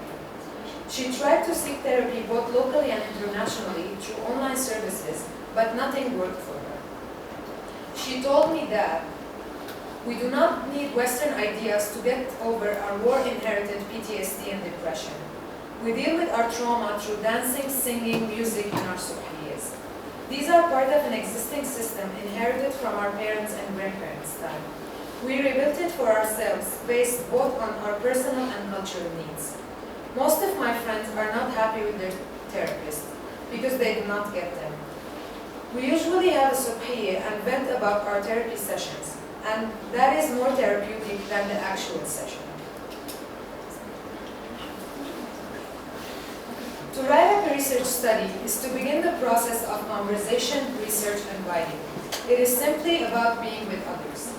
She tried to seek therapy both locally and internationally through online services, but nothing worked for her. She told me that we do not need Western ideas to get over our war-inherited PTSD and depression. We deal with our trauma through dancing, singing, music, and our Subhiyehs. These are part of an existing system inherited from our parents and grandparents' time. We rebuilt it for ourselves, based both on our personal and cultural needs. Most of my friends are not happy with their therapist because they do not get them. We usually have a Subhiyeh and vent about our therapy sessions, and that is more therapeutic than the actual session. To write up a research study is to begin the process of conversation, research, and writing. It is simply about being with others.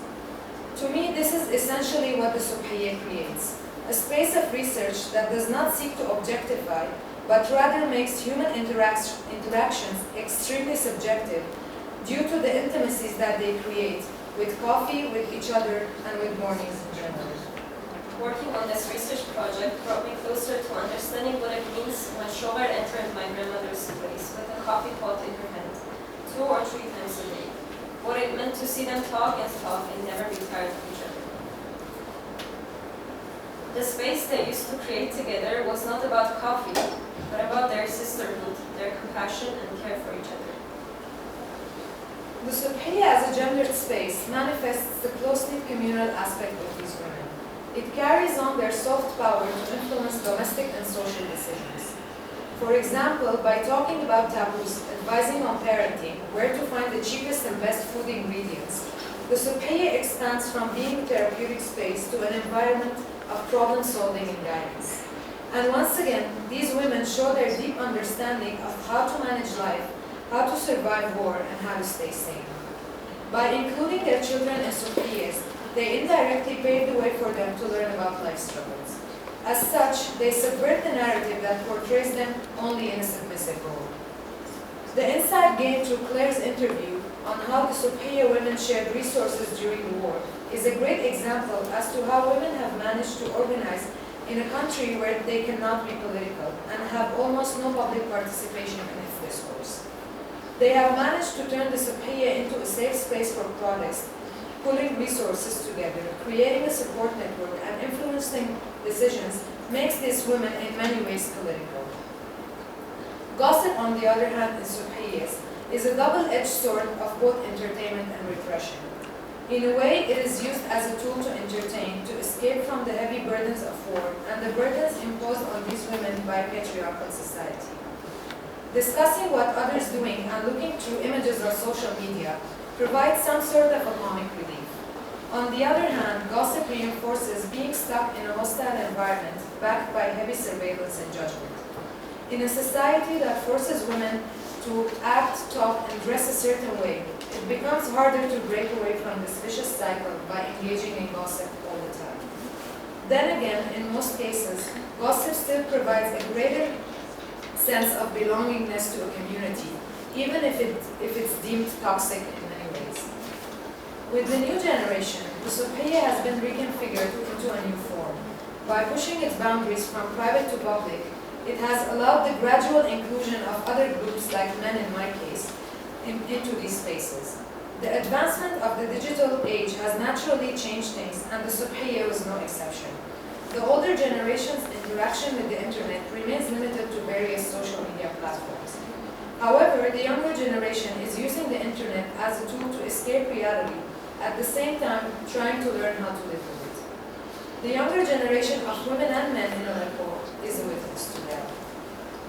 To me, this is essentially what the Subhiyeh creates, a space of research that does not seek to objectify, but rather makes human interactions extremely subjective due to the intimacies that they create with coffee, with each other, and with mornings in general. Working on this research project brought me closer to understanding what it means when Shomer entered my grandmother's place with a coffee pot in her hand, 2 or 3 times a day. What it meant to see them talk and never be tired of each other. The space they used to create together was not about coffee, but about their sisterhood, their compassion and care for each other. The Subhiyeh as a gendered space manifests the close-knit communal aspect of these women. It carries on their soft power to influence domestic and social decisions. For example, by talking about taboos, advising on parenting, where to find the cheapest and best food ingredients, the Subhiyeh expands from being a therapeutic space to an environment of problem-solving and guidance. And once again, these women show their deep understanding of how to manage life, how to survive war, and how to stay sane. By including their children in Subhiyehs, they indirectly pave the way for them to learn about life struggles. As such, they subvert the narrative that portrays them only in a submissive role. The insight gained through Claire's interview on how the Subhiyeh women shared resources during the war is a great example as to how women have managed to organize in a country where they cannot be political and have almost no public participation in its discourse. They have managed to turn the Subhiyeh into a safe space for protest, pulling resources together, creating a support network, and influencing decisions makes these women in many ways political. Gossip, on the other hand, in Subhiyehs, is a double-edged sword of both entertainment and repression. In a way, it is used as a tool to entertain, to escape from the heavy burdens of war and the burdens imposed on these women by patriarchal society. Discussing what others doing and looking through images of social media provides some sort of a comic relief. On the other hand, gossip reinforces being stuck in a hostile environment backed by heavy surveillance and judgment. In a society that forces women to act, talk, and dress a certain way, it becomes harder to break away from this vicious cycle by engaging in gossip all the time. Then again, in most cases, gossip still provides a greater sense of belongingness to a community, even if it's deemed toxic in many ways. With the new generation, the Subhiyeh has been reconfigured into a new form. By pushing its boundaries from private to public, it has allowed the gradual inclusion of other groups, like men in my case, into these spaces. The advancement of the digital age has naturally changed things, and the Subhiyeh was no exception. The older generation's interaction with the internet remains limited to various social media platforms. However, the younger generation is using the internet as a tool to escape reality, at the same time trying to learn how to live with it. The younger generation of women and men in Aleppo is a witness to that.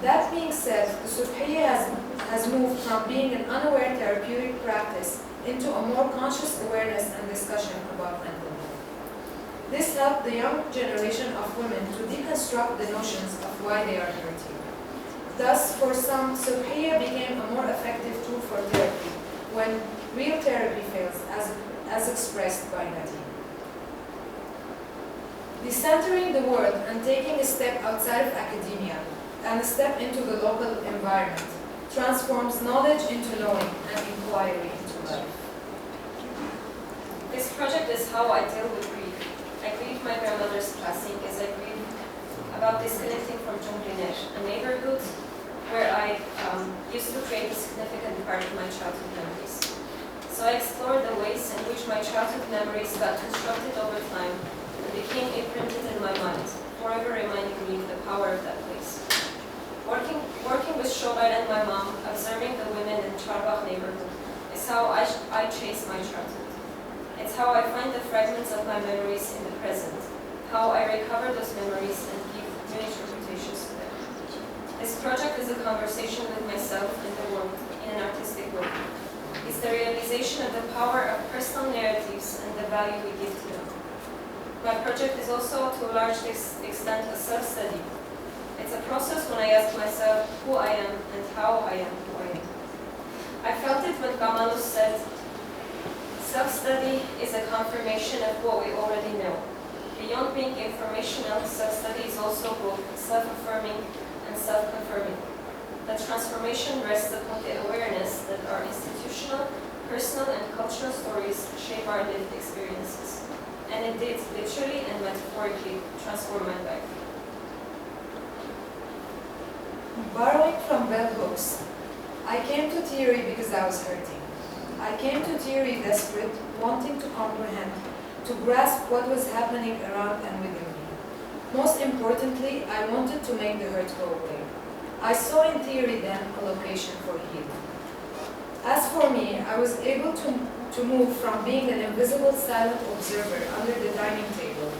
That being said, the Subhiyeh has moved from being an unaware therapeutic practice into a more conscious awareness and discussion about mental health. This helped the young generation of women to deconstruct the notions of why they are hurting. Thus, for some, Subhiyeh became a more effective tool for therapy when real therapy fails, as expressed by Nadim. Decentering the world and taking a step outside of academia and a step into the local environment transforms knowledge into knowing and inquiry into life. This project is how I deal with grief. I grieve my grandmother's passing as I grieve about disconnecting from Ghambaryan, a neighborhood where I used to create a significant part of my childhood memories. So I explored the ways in which my childhood memories got constructed over time and became imprinted in my mind, forever reminding me of the power of that place. Working with Shobai and my mom, observing the women in Charbakh neighborhood, is how I chase my childhood. It's how I find the fragments of my memories in the present, how I recover those memories and give new interpretations to them. This project is a conversation with myself and the world in an artistic way. It's the realization of the power of personal narratives and the value we give to them. My project is also, to a large extent, a self-study. It's a process when I ask myself who I am and how I am who I am. I felt it when Kamalus said, self-study is a confirmation of what we already know. Beyond being informational, self-study is also both self-affirming and self-confirming. The transformation rests upon the awareness that our institutional, personal, and cultural stories shape our lived experiences. And it did, literally and metaphorically, transform my life. Borrowing from bell hooks, I came to theory because I was hurting. I came to theory desperate, wanting to comprehend, to grasp what was happening around and within me. Most importantly, I wanted to make the hurt go away. I saw in theory then a location for healing. As for me, I was able to move from being an invisible silent observer under the dining table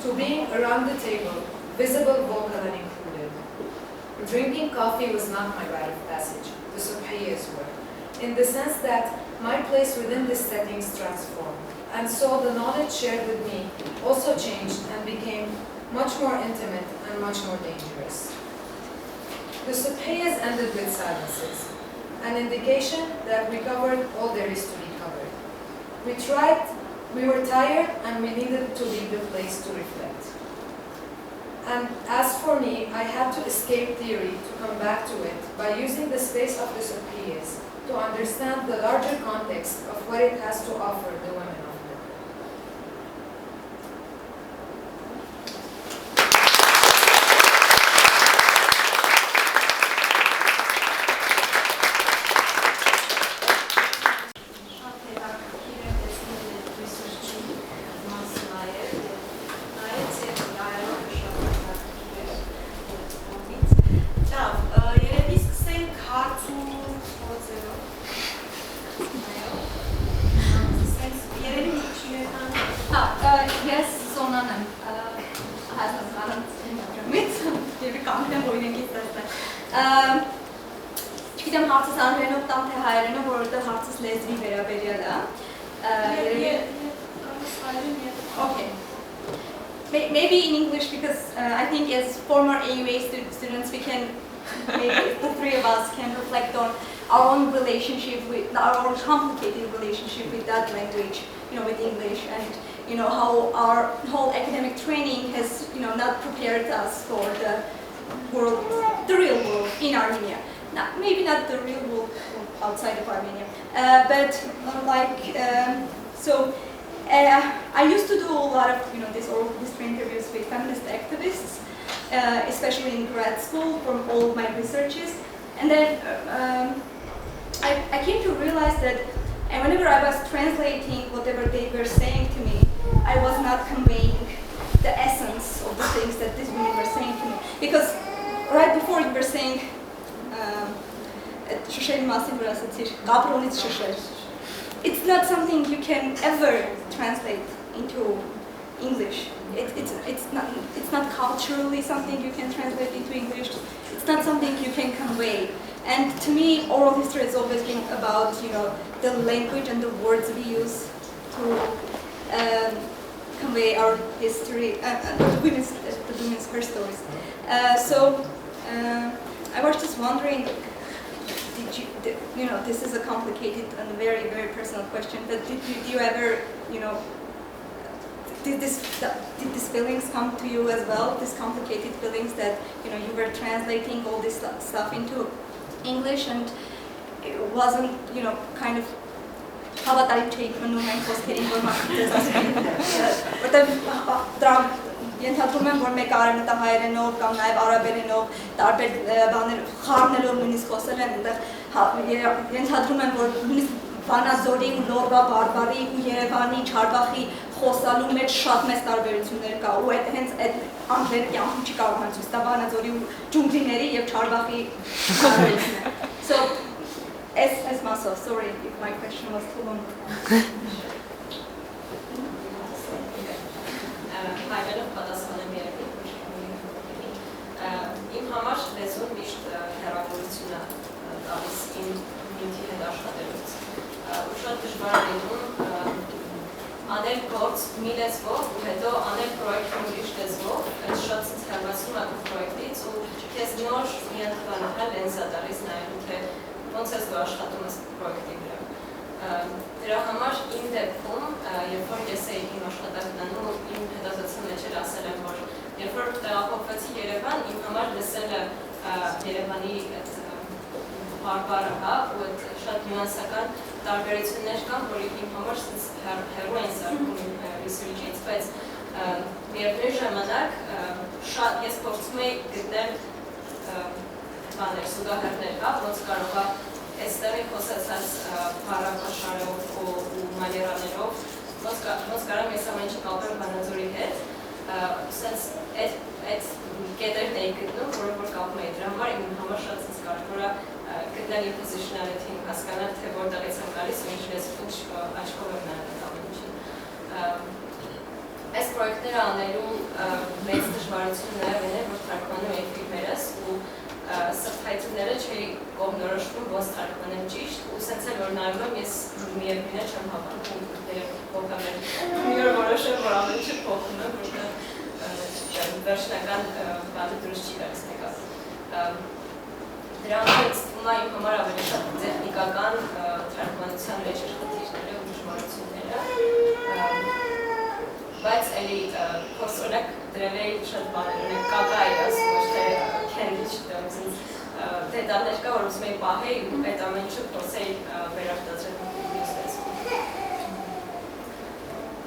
to being around the table, visible, vocal, and included. Drinking coffee was not my rite of passage, the Subhiyeh's were, in the sense that my place within this settings transformed, and so the knowledge shared with me also changed and became much more intimate and much more dangerous. The Subhiyehs ended with silences, an indication that we covered all there is to be covered. We were tired and we needed to leave the place to reflect. And as for me, I had to escape theory to come back to it by using the space of the Subhiyehs to understand the larger context of what it has to offer the women of Aleppo. Երևի օրինակից տեսնել։ Չգիտեմ հարցս անգլերենով տամ թե հայերենով, որովհետև հարցս լեզվի վերաբերյալ է։ Okay. Maybe in English because I think as former AUA students we can, maybe the three of us can reflect on our own relationship with, our own complicated relationship with that language, with English, and how our whole academic training has, not prepared us for the world, the real world in Armenia. Maybe not the real world outside of Armenia, but I used to do a lot of, these oral history interviews with feminist activists, especially in grad school from all of my researches. And then I came to realize that whenever I was translating whatever they were saying to me, I was not conveying the essence of the things that these women were saying to me. Because right before you were saying, it's not something you can ever translate into English. It's not culturally something you can translate into English. It's not something you can convey. And to me, oral history has always been about the language and the words we use to convey our history, the women's her stories. I was just wondering. This is a complicated and very, very personal question, but did you ever, did these feelings come to you as well, these complicated feelings that, you were translating all this stuff into English and it wasn't, kind of, Ենթադրում եմ, որ մեկ արևմտահայերենով կամ նաև արաբերենով տարբեր բաներ խառնելով նույնիսկ խոսել են, ենթադրում եմ, որ նույնիսկ Վանաձորի ու Լորվա բարբարի ու Երևանի Չարբախի խոսալու մեջ շատ մեծ տարբերություններ կա ու հենց այդ անգլերը կյանքում չի կարող ցույց տա Վանաձորի ու ջունգլիների եւ Չարբախի տարբերությունները։ So as myself, sorry if my question was too long. Հայերենով պատասխանեմ երևի իմ համար լեզուն միշտ հեռավորություն է տալիս իմ նյութի հետ աշխատելուց ու շատ դժվար է լինում անել գործ մի լեզվով ու հետո անել պրոյեկտ ուրիշ լեզվով այդ շատ հեռացում է պրոյեկտից ու քեզ նոր մի ընդհանրապես լենզ է տալիս նայելու թե ոնց ես դու աշխատում ես պրոյեկտի վրա Դրա համար իմ դեպքում, երբ որ ես էի իմ աշխատանքն անում ու իմ հետազոտության մեջ էլ ասել եմ, որ երբ որ տեղափոխվեցի Երևան, իմ համար լսելը Երևանի այդ բարբառը, ու այդ շատ նյուանսական տարբերություններ կան, որ իմ համար հեռու են սարքում իմ research-ից, բայց միևնույն ժամանակ ես փորձում էի գտնել զուգահեռներ կա, ոնց կարող է Այստեղ խոսացած բառապաշարով ու մաներաներով ոնց կարամ ես ամեն ինչ կապեմ Վանաձորի հետ, սենց այդ կետերն էի գտնում, որը որ կապում էի դրա համար իմ համար շատ ինձ կարևոր է գտնել իմ positionality-ն, հասկանալ թե որտեղից եմ գալիս ու ինչ աչքով եմ նայել ամեն ինչին։ Այս պրոյեկտները անելու մեծ դժվարությունն նաև այն է, որ թարգմանում էի ֆիլմերս ու սրտայությունները չէի կողմնորոշվում ոնց թարգմանեմ ճիշտ ու սենց էլ որ նայում եմ ես միևնույն է չեմ հավատում փոխանցել մի օր որոշեմ որ ամեն ինչ փոխում եմ որտեղ վերջնական բանը դուրս չի գալիս մեկը դրանից թվում է իմ համար ավելի շատ տեխնիկական թարգմանության մեջ խնդիրները ու դժվարությունները բայց էլի փորձորակ դրել էի շատ բաներ ունենք կակայի ասում ոչ թե քենդի չտեմ դետալներ կա, որ ուզում էի պահեի ու այդ ամեն ինչը փորձեի վերարտադրել մյուս լեզվում։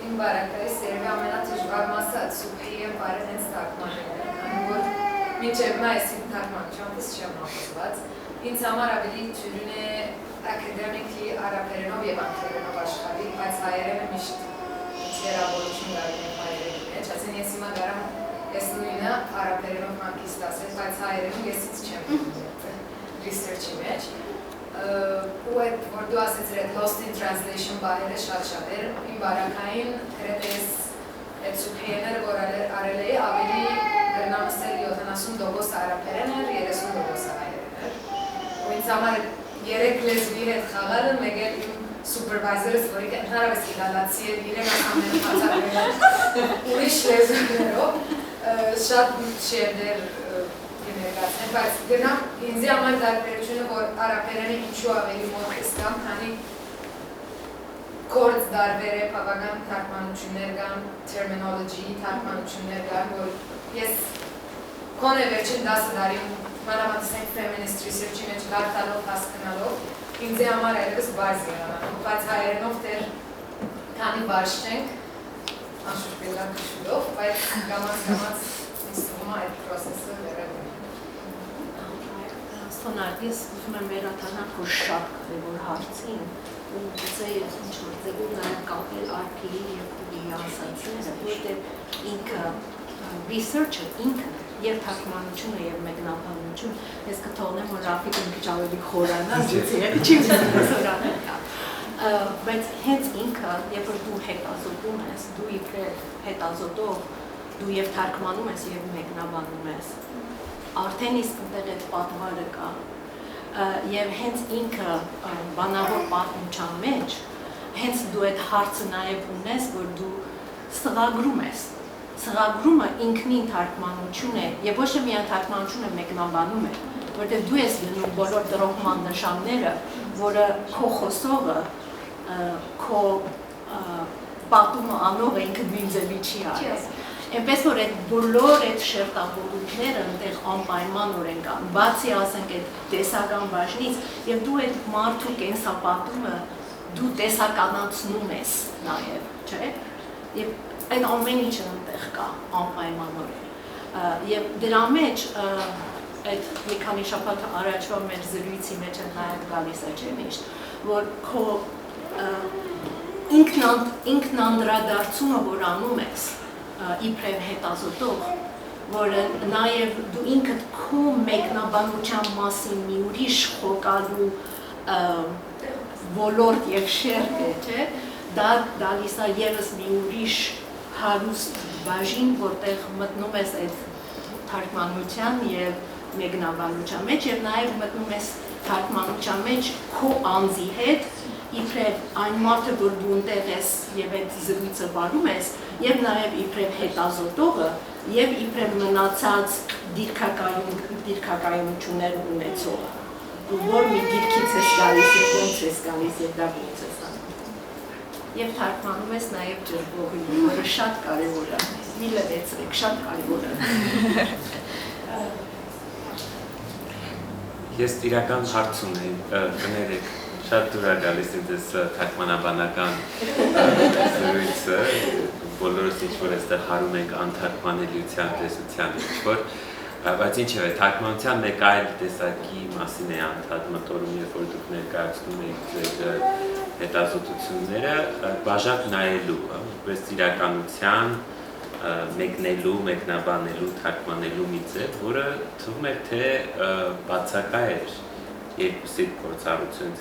Իմ բարակայիս երևի ամենադժվար մասը Subhiyeh բառը հենց թարգմանելն է, քանի որ մինչև այս թարգմանությամբ չեմ ապահովված։ Ինձ համար ավելի թյուրին է academically արաբերենով եւ անգլերենով աշխարհի, բայց հայերենը միշտ վերաբերություն դառնում է հայերենի մեջ, ասեն ես հիմա գարամ Ես նույնը արաբերենով մանկիստ ասել, բայց հայերենում ես ինձ չեմ research-ի մեջ ու այդ, որ դու ասեցիր այդ lost in translation բարերը շատ էր, իմ բարակային գրետ ես այդ Subhiyeh-ները, որ արել էի, ավելի գրնամսել 70% արաբերեն էր, 30% հայերեն էր։ Ու ինձ համար 3 լեզվի հետ խաղալը մեկ էլ իմ սուպերվայզերս, որի ընդհանրապես իդալացի էր, իրեն ամեն բացատրել ուրիշ լեզուներով, շատ չէր դեր ներկայացնել, բայց գնամ ինձ համար տարբերությունը, որ արաբերենը ինչու ավելի մոտ ես կամ, քանի կորձ դարբեր է, բավական թարգմանություններ կան, terminology թարգմանություններ կան, որ ես կոնե վերջին 10 տարին մանավանդիսենք feminist research-ի մեջ կարդալով, հասկանալով, ինձ համար այլևս բարձ եղանանում, բայց հայերենով դեր քանի բարձ չենք, անշուշտ բելան քշուլով, բայց կամաց ինձ թվում է այդ պրոսեսը վերադում։ Ստոնար, ես ուզում եմ վերադառնալ որ շատ կարևոր հարցին, ու գուցե ինչ-որ ձևով նաև կապել Arpine և Houri ասացիները, որտեղ ինքը research-ը ինքը և թարգմանությունը և մեկնաբանություն, ես կթողնեմ, որ Ռաֆիկը մի քիչ ավելի խորանա, չի զորանել կա։ Բայց հենց ինքը, երբ որ դու հետազոտում ես, դու իբրև հետազոտող, դու և թարգմանում ես և մեկնաբանում ես, արդեն իսկ այնտեղ այդ պատմարը կա, և հենց ինքը բանավոր պատմության մեջ, հենց դու այդ հարցը նաև ունես, որ դու սղագրում ես, սղագրումը ինքնին թարգմանություն է, և ոչ թե միայն թարգմանությունը մեկնաբանում է, որտեղ դու ես դնում բոլոր տրոհման նշանները, որը քո խոսողը, քո պատումը անողը ինքը նույն ձևի չի արել։ Այնպես որ այդ բոլոր այդ շերտավորությունները այնտեղ անպայմանորեն կան, բացի ասենք այդ տեսական բաժնից, և դու այդ մարդու կենսապատումը դու տեսականացնում ես նաև, չէ՞։ Եվ այդ ամեն ինչը այնտեղ կա անպայմանորեն։ Եվ դրա մեջ այդ մի քանի շաբաթ առաջվա մեր զրույցի մեջ նաև գալիս է չէ՞ միշտ, որ քո ինքնանդրադարձումը, որ անում ես, իբրև հետազոտող, որը նաև դու ինքդ քո մեկնաբանության մասին մի ուրիշ խոկալու ոլորտ և շերտ է, չէ, դա դալիս է ևս մի ուրիշ հարուստ բաժին, որտեղ մտնում ես այդ թարգմանության և մեկնաբանության մեջ և նաև մտնում ես թարգմանության մեջ քո անձի հետ, իբրև այն մարդը, որ դու ընտեղ ես և այդ զրույցը վարում ես, և նաև իբրև հետազոտողը, և իբրև մնացած դիրքակայունություններ ունեցողը, որ մի դիրքից ես գալիս և ոնց ես գալիս և դա ոնց ես անում։ Եվ թարգմանում ես նաև ջրվողին, որը շատ կարևոր է, մի լվեցրեք, շատ կարևոր է։ Ես իրական հարց ունեի, կներեք, շատ դուր է գալիս ինձ թարգմանաբանական զրույցը, բոլորս ինչ-որ այստեղ հարում ենք անթարգմանելիության տեսության ինչ-որ, բայց ինչև է, թարգմանության մեկ այլ տեսակի մասին է անդադ մտորում, երբ որ դուք ներկայացնում եք ձեր հետազոտությունները, բաժակ նայելու, որպես իրականության մեկնելու, մեկնաբանելու, թարգմանելու մի ձև, որը թվում էր, թե բացակա էր երկուսի փորձառությունից,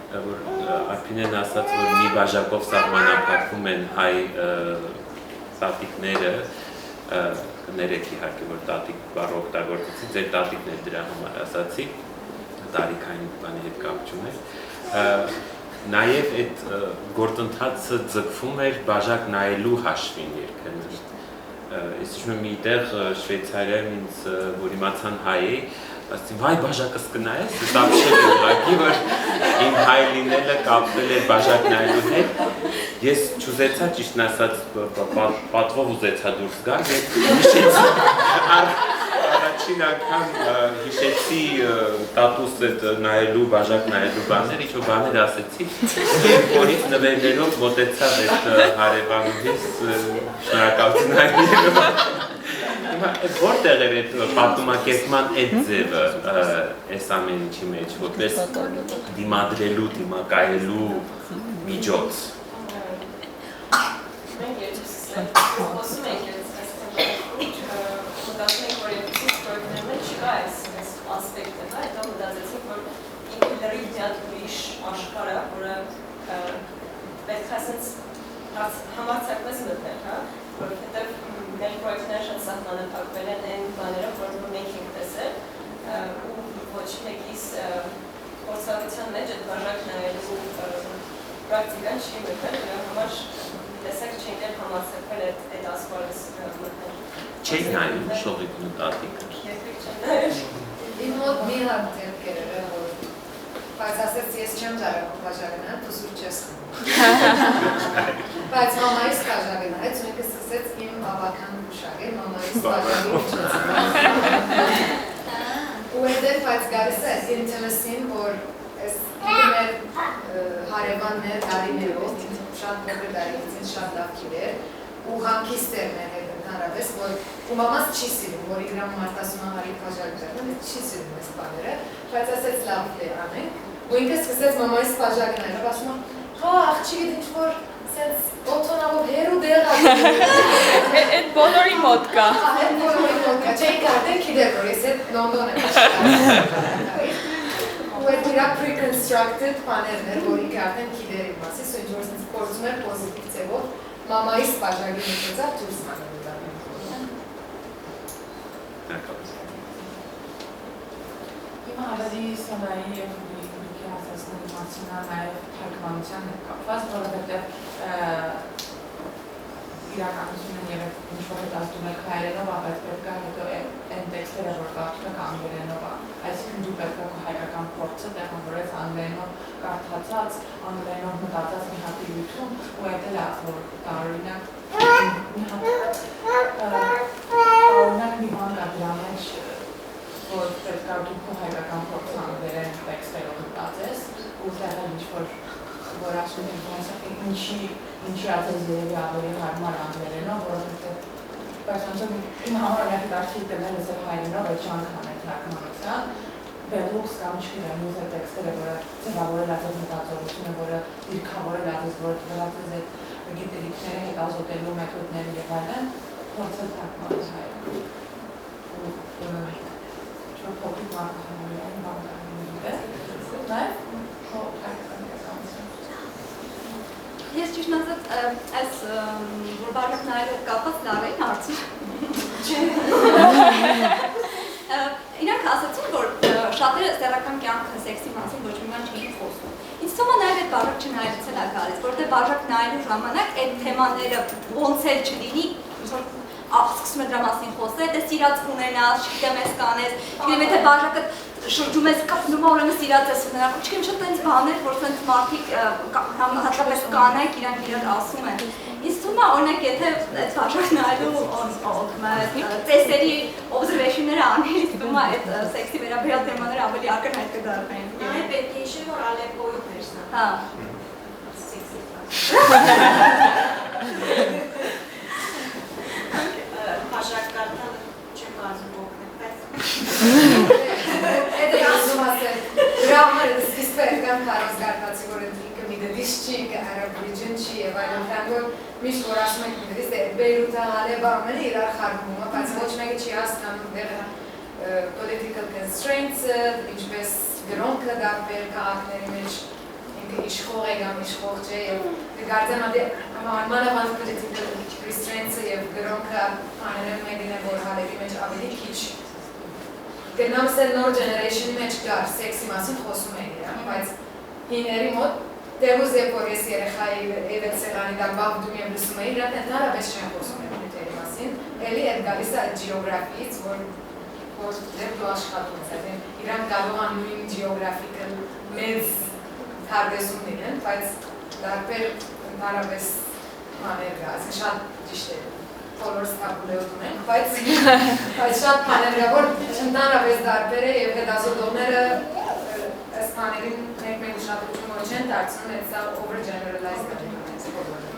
որ Արփինեն ասաց, որ մի բաժակով սահմանափակվում են հայ տատիկները, կներեք իհարկե, որ տատիկ բառը օգտագործեցի, ձեր տատիկն էլ դրա համար ասացի, տարիքային բանի հետ կապ չուներ, նաև այդ գործընթացը ձգվում էր բաժակ նայելու հաշվին երբեմն։ Ես հիշում եմ մի տեղ Շվեյցարիայում ինձ, որ իմացան հայ էի, ասեցին, վայ բաժակս կնայես, ես ապշել եմ ուղղակի, որ իմ հայ լինելը կապվել էր բաժակ նայելու հետ, ես չուզեցա ճիշտն ասած պատվով ուզեցա դուրս գալ, ես հիշեցի, առաջին անգամ հիշեցի տատուս այդ նայելու, բաժակ նայելու բաներ, ինչ-որ բաներ ասեցի, և որից նվերներով մոտեցավ այդ հարևանուհիս շնորհակալություն հայտնելու։ Որտեղ էր այդ պատմակերպման այդ ձևը այս ամեն ինչի մեջ, որպես դիմադրելու, դիմակայելու միջոց։ Մենք երկուսս խոսում ենք մտածում ենք, որ երկուսից պրոյեկտներ մեջ չկա այս ասպեկտը, հետո մտածեցինք, որ ինքը լրիվ դյատ ուրիշ աշխարհ է, որը պետք է ասենց համարձակվես մտնել, որովհետև մեր պրոյեկտներն սահմանափակվել են այն բաներով, որ մենք ենք տեսել, ու ոչ մեկիս փորձառության մեջ այդ բաժակ նայելու պրակտիկան չի մտել, դրա համար տեսակ չենք էլ համարձակվել այդ ասպարեզ մտնել։ Չեք նայում շողիկն ու տատիկը։ Երբեք չեմ նայել։ Իմ մոտ մի հատ դեպքեր էր, որ բայց ասեց ես չեմ ճարակում բաժակնա, դու սուրճ ես խմում։ Բայց մամայիս բաժակնայեց, ու ինքը սկսեց իմ բավական ուշագել, մամայիս բաժակի ուշեց։ Ու այդտեղ բայց գալիս է ինտիմասին, որ այս մեր հարևաններ դարիներով, շատ փոքր դարիներից շատ լավ քիվեր, ու հանգիստ էր մեր հետ ընդհանրապես, որ ու մամաս չի սիրում, որ իգրամ մարդասում ամարի բաժակներն, չի սիրում այս բաները, բայց ասեց լավ է անենք, ու ինքը սկսեց մամայիս բաժակները, ասում եմ, հա, աղջիկդ ինչ-որ սենց օթոնավով հերու դեղ Այդ բոլորի մոտ կա։ Այդ բոլորի մոտ կա, չէի կարդեն քիդեր, որ ես հետ Լոնդոն եմ ու այդ իրա pre-constructed բաներն էր, որ ինքը արդեն քիդերի մասից, ու ինչ-որ սենց փորձում էր պոզիտիվ ձևով մամայիս բաժակի միջոցով դուրս հանելու դա։ Հիմա ավելի սալայի և լուքի հասասների մասին նաև թարգմանության հետ կապված, որովհետև իրականությունը և ինչ-որ հետազդում եք հայերենով, բայց պետք է հետո այն տեքստերը, որ կարդում եք անգլերենով, այսինքն դու պետք է քո հայկական փորձը տեղավորես անգլերենով կարդացած, անգլերենով մտածած մի հատ իրություն, ու այդ էլ է, որ տարօրինակ մի բան կա դրա մեջ, որ պետք է դու քո հայկական փորձը անգլերեն տեքստերով մտածես, ու տեղը ինչ-որ որ ասում եմ ինչի ասես երևի ավելի հարմար անգլերենով, որովհետև բայց ոնց իմ համար հետաքրքիր դնել ես հայերենով այդ ջանքան այդ թարգմանության, բելուքս կամ չգիտեմ ուզը տեքստերը, որը ձևավորել ասես մտածողությունը, որը դիրքավորել ասես, որ վերածես այդ գիտելիքները հետազոտելու մեթոդները եւ այլն, փորձել թարգմանել հայերենով։ Ու փոքրիկ մարդկանցի այն բանները, նաեւ Ես ճիշտ ասած, այս որ բաժակները կապված լավ էին հարցին։ Իրանք ասացին, որ շատերը սեռական կյանքը սեքսի մասին ոչ մի բան չէին խոսում։ Ինձ թվում է նաև այդ բաժակ չնայելուց էլ է գալիս, որտեղ բաժակ նայելու ժամանակ այդ թեմաները ոնց էլ չլինի, սկսում է դրա մասին խոսել, դե սիրած ունենաս, չգիտեմ ես կանես, չգիտեմ եթե բաժակը շրջում ես կապնում ուրեմն սիրած ես ունենալ, չգիտեմ շատ այնց բաներ, որ սենց մարդիկ հատկապես կանայք իրանք իրար ասում են։ Ինձ թվում է օրինակ եթե այդ բաժակ նայելու ծեսերի observation-ները անել, ինձ թվում է այդ սեքսի վերաբերյալ թեմաները ավելի ակնհայտ կդառնային։ Նաև պետք է հիշել, որ Ալեպոյում էր սա։ Հա։ Բաժակ կարդալ չեմ կարծում օգնել, բայց Այդ է ասում ասել, դրա համար է սկիզբը եկան կարոս գարտացի, որ ինքը մի դդիշ չի, ինքը Arabregion չի և այլն, քան որ միշտ որ ասում եք դրից է Բեյրութը, Հալեբը ամենը իրար խառնում, բայց ոչ մեկը չի հասկանում դեղը political constraints-ը, ինչպես գրոնքը դարբեր քաղաքների մեջ ինքը իշխող է կամ իշխող չէ և կգարձեմ մանավանդ political restraints-ը և գրոնքը աներեն մեկին է, որ հալերի մեջ ավելի քիչ գնամս էլ նոր generation-ի մեջ կար սեքսի մասին խոսում էին իրան, բայց հիների մոտ դեղուզ եվ որ ես երեխայի եվետ սեղանի դարբավ դում եմ լուսում էի, իրանք ընդհանրապես չեն խոսում են նյութերի մասին, էլի այդ գալիս է այդ ջիոգրաֆից, որ դեպ դու աշխատում ես, իրանք կարող են նույն ջիոգրաֆիկը մեծ թարգեսում լինեն, բայց դարբեր ընդհանրապես մաներ կա, ասեն շատ ճիշտ է բոլորս կապուլեոտում ենք, բայց շատ բաներ կա, որ ընդհանրապես դարբեր է և հետազոտողները այս բաներին մեկ ուշադրություն ոչ են դարձնում, այդ սա over-generalize կատեգորիայից բոլորը։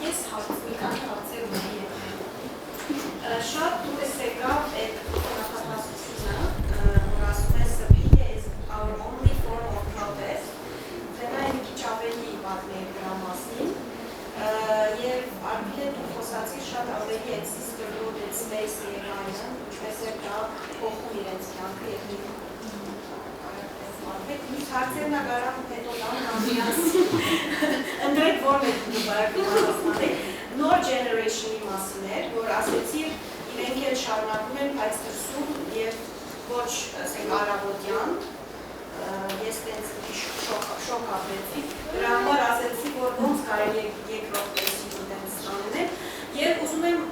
Ես մի քանի հարցեր ունեի շատ դուրս եկավ այդ նախապատասխանը, որ ասում է Subhiyeh is our only form of protest, դենա մի քիչ ավելի պատմեի դրա մասին, և Arpine դու խոսացի շատ ավելի այդ sisterhood, այդ space-ը և այլն, ինչպես է դա փոխում իրենց կյանքը և Միս հարցերն ագարան հետո դան ամիաս ընդրեք որ մեկ դու բարակ պատասխանեք, նո նոր generation-ի մասին էր, որ ասեցիր իրենք էլ շարունակում են բայց դրսում եւ ոչ, ասենք, առավոտյան, ես տենց շոկ ապրեցի, դրա համար ասեցի, որ ոնց կարելի է երկրորդ տեսին տենց անել, եւ ուզում եմ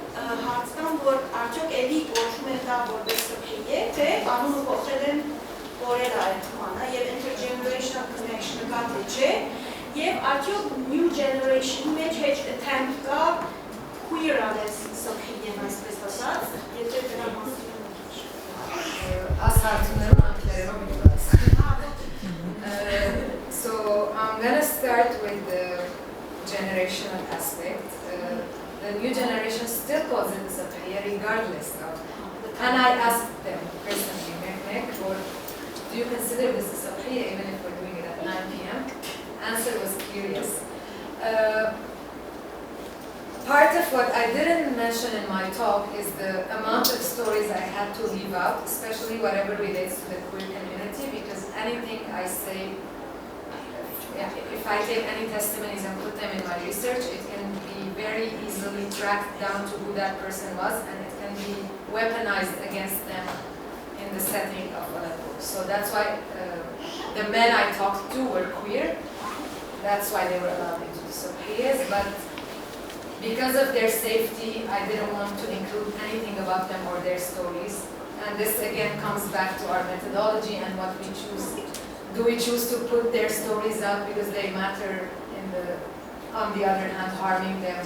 հարց տամ, որ արդյոք էլի կոչում են դա որպես Subhiyeh, թե անունը փոխել են օրեր այդմանը եւ intergenerational connection-ը կա թե չէ, եւ արդյոք new generation-ի մեջ հեչ attempt կա queer anes Subhiyeh-ն այսպես ասած, եթե դրա մասին So I'm gonna start with the generational aspect. The new generation still calls it Subhiyeh regardless of. And I asked them personally, or do you consider this a Subhiyeh even if we're doing it at 9 p.m.? Answer was curious. Part of what I didn't mention in my talk is the amount of stories I had to leave out, especially whatever relates to the queer community, because anything I say, if I take any testimonies and put them in my research, it can be very easily tracked down to who that person was, and it can be weaponized against them in the setting of Aleppo. So that's why the men I talked to were queer. That's why they were allowed into the Subhiyehs, but because of their safety, I didn't want to include anything about them or their stories. And this again comes back to our methodology and what we choose. Do we choose to put their stories out because they matter on the other hand, harming them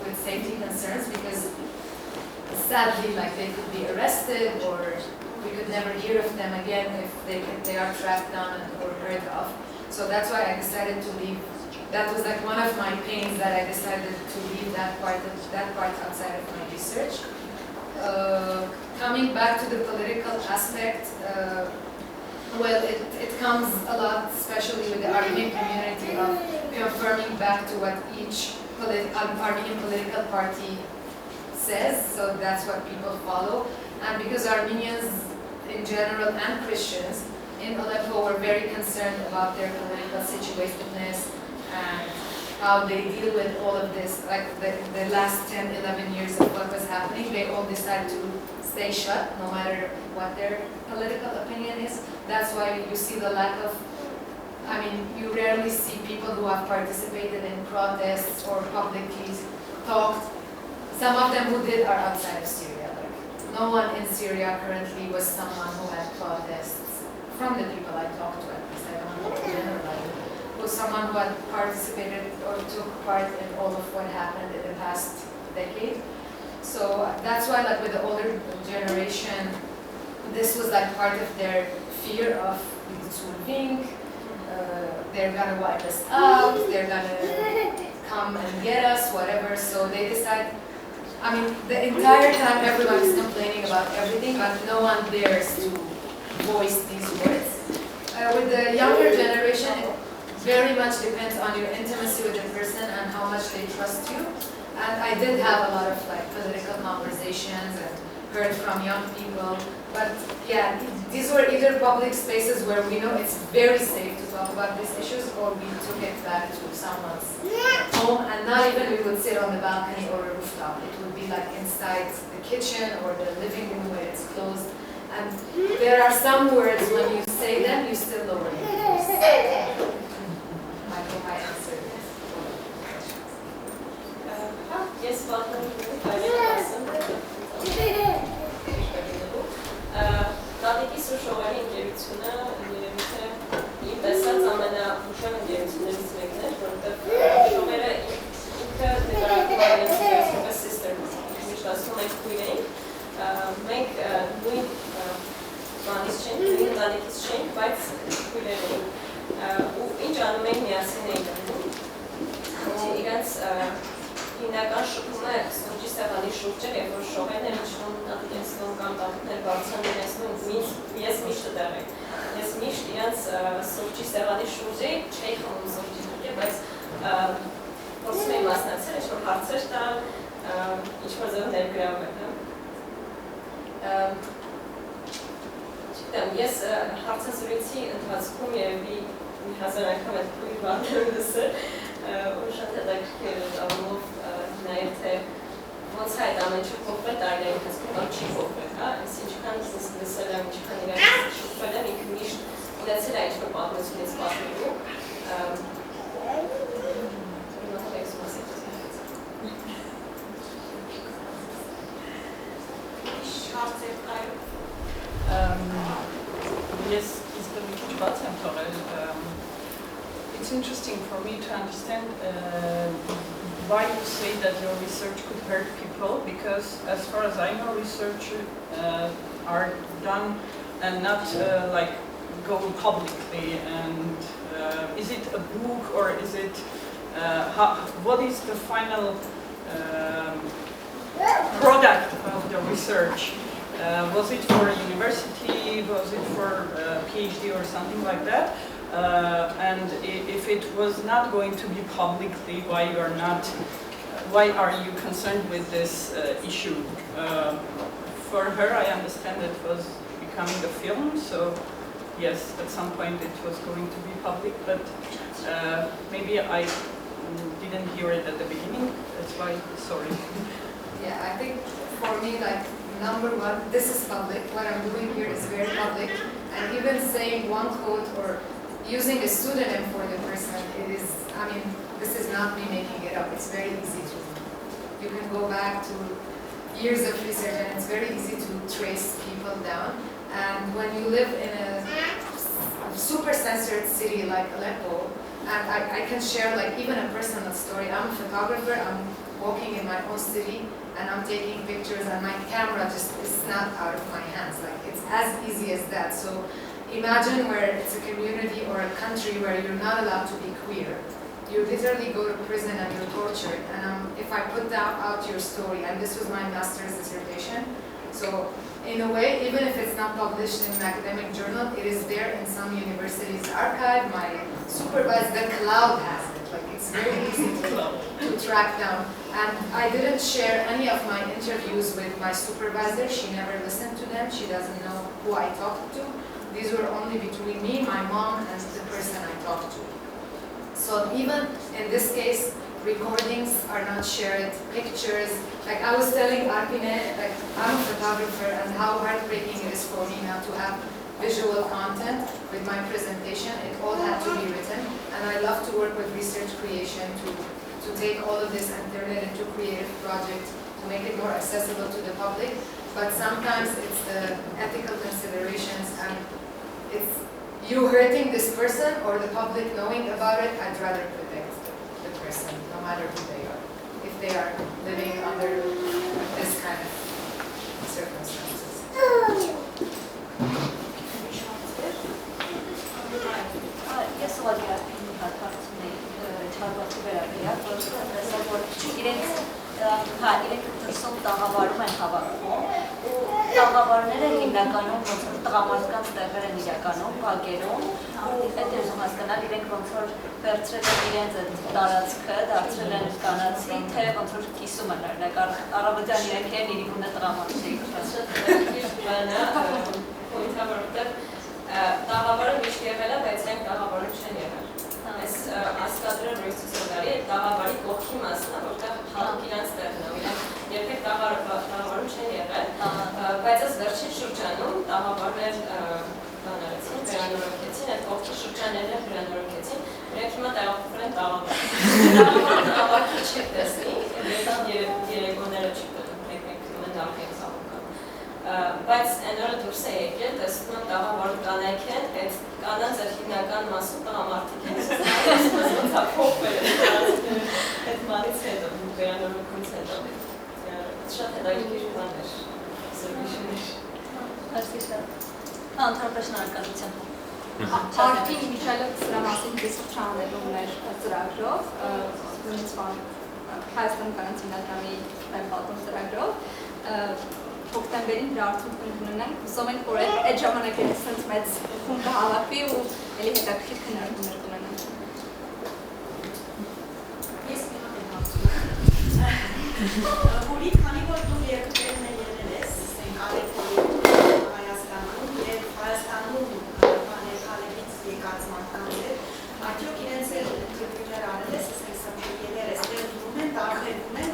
with safety concerns? Because sadly, like they could be arrested or we could never hear of them again if they are tracked down or heard of. So that's why I decided to leave. That was like one of my pains that I decided to leave that part outside of my research. Coming back to the political aspect, well, it comes a lot, especially with the Armenian community, of confirming back to what each Armenian political party says. So that's what people follow. And because Armenians in general and Christians in Aleppo were very concerned about their political situationness and how they deal with all of this, like the last 10, 11 years of what was happening, they all decided to stay shut, no matter what their political opinion is. That's why you see the lack of, I mean, you rarely see people who have participated in protests or publicly talked. Some of them who did are outside of Syria. Like, no one in Syria currently was someone who had protests, from the people I talked to at least, I don't want to generalize. Was someone who had participated or took part in all of what happened in the past decade. So that's why, like with the older generation, this was like part of their fear of they're gonna wipe us out, they're gonna come and get us, whatever. So they decide. I mean, the entire time everyone is complaining about everything, but no one dares to voice these words. With the younger generation, it very much depends on your intimacy with the person and how much they trust you. And I did have a lot of like political conversations and heard from young people. But yeah, these were either public spaces where we know it's very safe to talk about these issues, or we took it back to someone's home, and not even we would sit on the balcony or a rooftop. It would be like inside the kitchen or the living room where it's closed. And there are some words when you say them, you still lower your voice. I hope I answered this. Yes, welcome. Տատիկի Սուրճի ընկերությունը երևի թե իմ տեսած ամենաուժեղ ընկերություններից մեկն էր, որովհետև շողերը ինքը նկարագրում է իրենց որպես sister, միշտ ասում ենք քույր էինք, մենք նույն բանից չենք, նույն ընտանիքից չենք, բայց քույրեր էինք, ու ինչ անում ենք միասին էինք անում, իրենց հիմնական շփումը Սուրճի սեղանի շուրջ էր, երբ որ շողերն են իջնում, տատիկեցնում կամ տատիկներ բարձրանում, ես միշտ դեռ եմ։ Ես միշտ իրենց Սուրճի սեղանի շուրջ էի, չէի խմում Սուրճի դուկը, բայց փորձում էի մասնակցել, ինչ-որ հարցեր տալ, ինչ-որ ձևով ներգրավել։ Չգիտեմ, ես հարցազրույցի ընթացքում երևի մի հազար անգամ այդ քույր բաները լսել, ու շատ հետաքրքիր էր առումով նաև թե ոնց է այդ ամեն ինչը փոխվել տարիների ընթացքում կամ չի փոխվել, հա, այս ինչքան լսել եմ, ինչքան իրականից շփվել եմ, ինքը միշտ ունեցել է ինչ-որ պատմությունից պատմելու, Yes, it's interesting for me to understand why you say that your research could hurt people, because as far as I know, research are done and not like go publicly. And is it a book or is it what is the final product of the research? Was it for a university? Was it for a PhD or something like that? And if it was not going to be publicly, why are you concerned with this issue? For her, I understand it was becoming a film, so yes, at some point it was going to be public, but maybe I didn't hear it at the beginning. That's why, sorry. Yeah, I think for me, like, number one, this is public. What I'm doing here is very public. And even saying one quote or using a pseudonym for the person, it is, I mean, this is not me making it up. It's very easy to, you can go back to years of research and it's very easy to trace people down. And when you live in a super censored city like Aleppo, and I can share like even a personal story. I'm a photographer, I'm walking in my own city and I'm taking pictures and my camera just is not out of my hands. Like it's as easy as that. So imagine where it's a community or a country where you're not allowed to be queer. You literally go to prison and you're tortured. And if I put out your story, and this was my master's dissertation, so in a way, even if it's not published in an academic journal, it is there in some university's archive. My supervisor, the cloud has it. Like it's very easy to track down. And I didn't share any of my interviews with my supervisor. She never listened to them. She doesn't know who I talked to. These were only between me, my mom, and the person I talked to. So even in this case, recordings are not shared, pictures. Like I was telling Arpine, like I'm a photographer and how heartbreaking it is for me now to have visual content with my presentation. It all had to be written. And I love to work with research creation to take all of this and turn it into a creative project to make it more accessible to the public. But sometimes it's the ethical considerations and it's you hurting this person or the public knowing about it. I'd rather protect the person, no matter who they are, if they are living under this kind of circumstances. Ես ուղղակի Արպինի հատվածում էի չարվածի վերաբերյալ, որ իրենք դրսում տաղավարում են հավաքվում, ու տաղավարները հիմնականում ոնց որ տղամարդկանց տեղեր են իրականում, բակերում, ու այդ ես ուզում հասկանալ իրենք ոնց որ վերցրել են իրենց այդ տարածքը, դարձրել են կանացի, թե ոնց որ կիսում են օրինակ առավոտյան իրենք են իրիկունը տղամարդների տաղավարը միշտ եղել է, բայց այն տաղավարը չեն եղել։ Այս ասկադրը ռոյստուսորդարի այդ տաղավարի կողքի մասն է, որտեղ հատուկ իրանց տեղն է, իրենք երբեք տաղավարում չեն եղել, բայց այս վերջին շրջանում տաղավարներ բանարեցին, վերանորոգեցին, այդ կողքի շրջանները վերանորոգեցին, իրենք հիմա տեղափոխվել են տաղավար։ Տաղավարը չեք տեսնի, երեկոները չեք մեկ նախ ենք սաղուկան։ Բայց այն օրը դուրս է եկել, տեսնում եմ տաղավարու կանայք են, այդ կանանց այդ հիմնական մասում տղամարդիկ են, ոնց է փոխվել այդ մանից հետո, վերանորոգումից հետո։ Շատ հետաքրքիր բան էր, զրույցներ։ Անթարբեր շնորհակալություն։ Arpine Միչելը սրա մասին դիսկուս չանելու մեր ծրագրով, Հայաստան կանանց հիմնադրամի պատում ծրագրով, հոկտեմբերին դրա արդյունքները կունենանք, հուսով ենք, որ այդ ժամանակերից սենց մեծ խումբ կհավաքվի ու էլի հետաքրքիր քննարկումներ կունենանք։ Ես մի հատ եմ հարցում։ Հուրի, քանի որ դու երկրներն են եղել ես, Ալեպոյի Հայաստանում և Հայաստանում Ալեպից եկած մարդկանց հետ, արդյոք իրենց էլ ինտերվյուներ արել ես, ելել ես, դերվում են, տարբերվում են,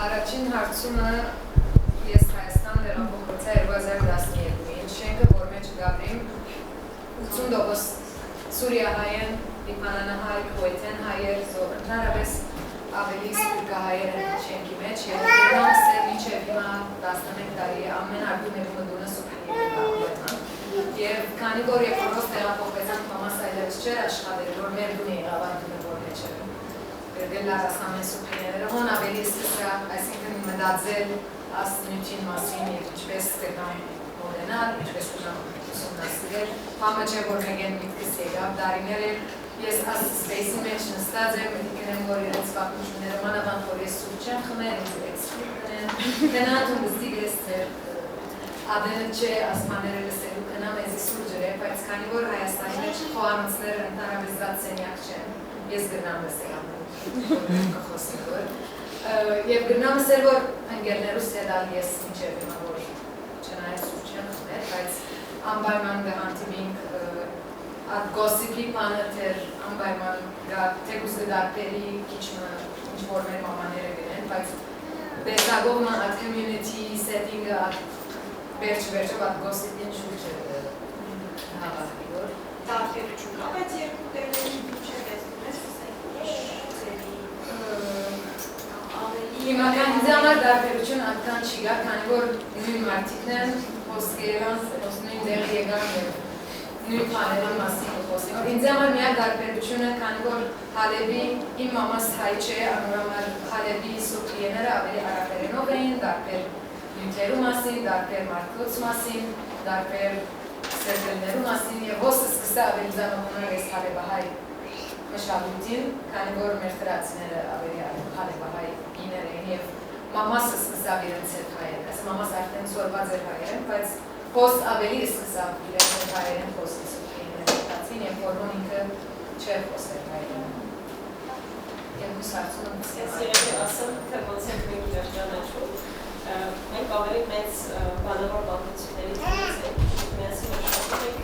Առաջին հարցումը ես Հայաստան վերապոխվեցա 2012-ին, շենքը, որ մեջ գաբրիմ 80% Սուրիա հայեն, Լիբանանահայ, Քուվեյթեն հայեր, ընդհանրապես ավելի սպիրկահայեր են շենքի մեջ, և դրանց է մինչև հիմա 11 տարի ամեն արգուներումը դունը Subhiyeh գաղբերնան։ Եվ քանի որ երբ որոս տեղափոխվեցան մամաս այլևս չէր աշխատել, որ մեր դուն է եղավ արգունը որ մեջ էր։ Վերդել լարասամեն Subhiyeh-ները, հոն ավելի սկսա, այսինքն մտածել ասնյութին մասին և ինչպես կգամ մոդենալ, ինչպես կգամ ուսումնասիրել, համը չէ որ մեկ են միտքս եկավ, դարիներ էր, ես ասպեյսի մեջ նստած եմ, գնեմ որ իրենց վակնությունները մանավանդ որ ես սուրճ եմ խմել, ինձ էքսպիտ կնեմ, կնան ու նստիկ ես ձեր ադենը չէ ասմաները լսելու կնամ էզի սուրճ էր, բայց քանի որ Հայաստանի մեջ խոհանոցները ընդհանրապես զատ սենյակ չեն, ես գրնամ լսել ամեն կխոսին որ, և գրնամ լսել որ ընգերներուս հետալ ես մինչև հիմա որ չնայել սուրճ եմ խմել, բայց անպայման գհանտիմինք At gossipy paneter անպայման գա թեկուզ գդարպերի քիչմը ինչ-որ մեր մամաները գնեն, բայց բեսագովը at community setting-ը at վերջ-վերջով at gossipy-ին շուրջ է հավատի, որ Տարբերություն կա, բայց երկու տեղերի չէ Հիմական ինձ համար տարբերություն այդքան չի գա, քանի որ նույն մարդիկն են հոսկերան, նույն դեղ եկան և նույն բաների մասին խոսում։ Ինձ համար միակ տարբերությունը, քանի որ Հալեբի իմ մամաս հայ չէ, անորոմալ Հալեբի Subhiyeh-ները ավելի արաբերենով էին, տարբեր նյութերու մասին, տարբեր մարդոց մասին, տարբեր սերտելներու մասին և հոսը սկսա ավելի զանոթուներ ես Հալեբահայ մշակույթին, քանի որ մեր տրացիները ավելի Հալեբահայ իներ էին և մամասը սկսա իրենց հետ հայեր, այս մամաս արդեն սորված էր հայերեն, բայց Հոս ավելի սկսավ իրենց հետ հայերեն խոսի Subhiyeh-ները հետացին և որոն ինքը չէր խոսել հայերեն։ Եվ հուս հարցում եմ Ես երևի ասեմ, թե ոնց ենք մենք իրար ճանաչում, մենք ավելի մեծ բանավոր պատմությունների տնից ենք, միասին աշխատում ենք,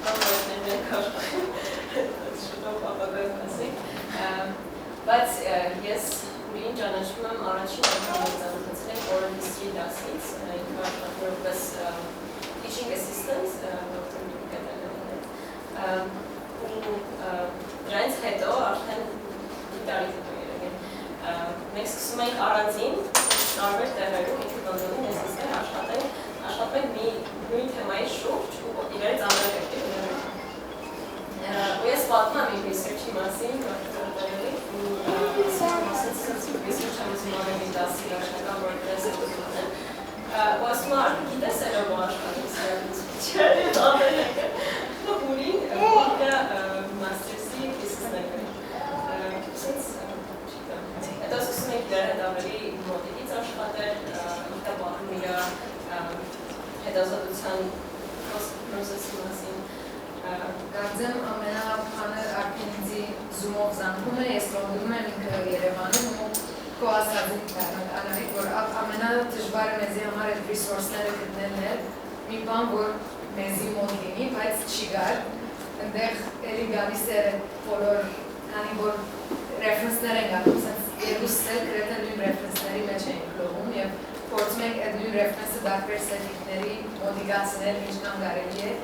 բանավորներ մենք աշխատում, շուտով ապագայում ասենք, բայց ես Հուրիին ճանաչում եմ առաջին անգամ ծանոթացել ենք oral history դասից, ինքը աշխատում որպես teaching assistant, դոկտոր դուկետալյանն ու դրանից հետո արդեն դիտարի հետո երևի մենք սկսում ենք առանձին տարբեր տեղերում ինքը բնդոնում ես իսկեն աշխատենք մի նույն թեմայի շուրջ ու իրենց ամենակերպի ու ես պատմում եմ իմ research-ի մասին ու research-ը մուսիմարելի դասի աշխատան որ դրես է դուքն են ու ասում արդեն գիտես էլ ով աշխատում սերավից չէր ես ամենակը Հուրին որը մաստերսի բիսնեսներ հետո սկսում ենք դեր հետ ավելի մոտիկից աշխատել ինքը բաղում իր հետազոտության պրոսեսի մասին Կարծեմ ամենապաներ Arpine-ի զումով զանգում է, ես Լոնդոնում եմ ինքը Երևանում ու քո ասածին անալիք, որ ամենադժվարը մեզի համար այդ resource-ները գտնելն է, մի բան, որ մեզի մոտ լինի, բայց չի գար, ընդեղ էլի գալիս է բոլոր, քանի որ reference-ներ են գալում, երկուսս էլ գրեթե նույն reference-ների մեջ են գլովում և փորձում ենք այդ նույն reference-ը դարբեր սետիկների մոտիկացնել ինչքան կարելի է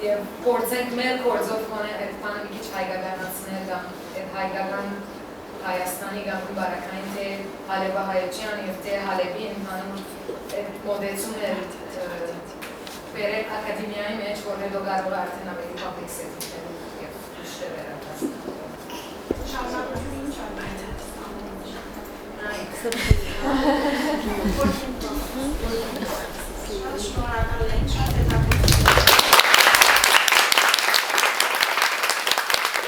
և փորձենք մեր գործով կոնե այդ բանը մի քիչ հայկականացնել կամ այդ հայկական Հայաստանի կամ բարակային թե Հալեբահայության և թե Հալեբի ընդհանուր այդ մոդեցումներ բերել ակադեմիայի մեջ, որ հետո կարող է արդեն ավելի public setting-ներ և ուշտե վերադասնել։ Շարունակությունը ինչ արմեն է։ Շատ շնորհակալ ենք, շատ հետաքրքիր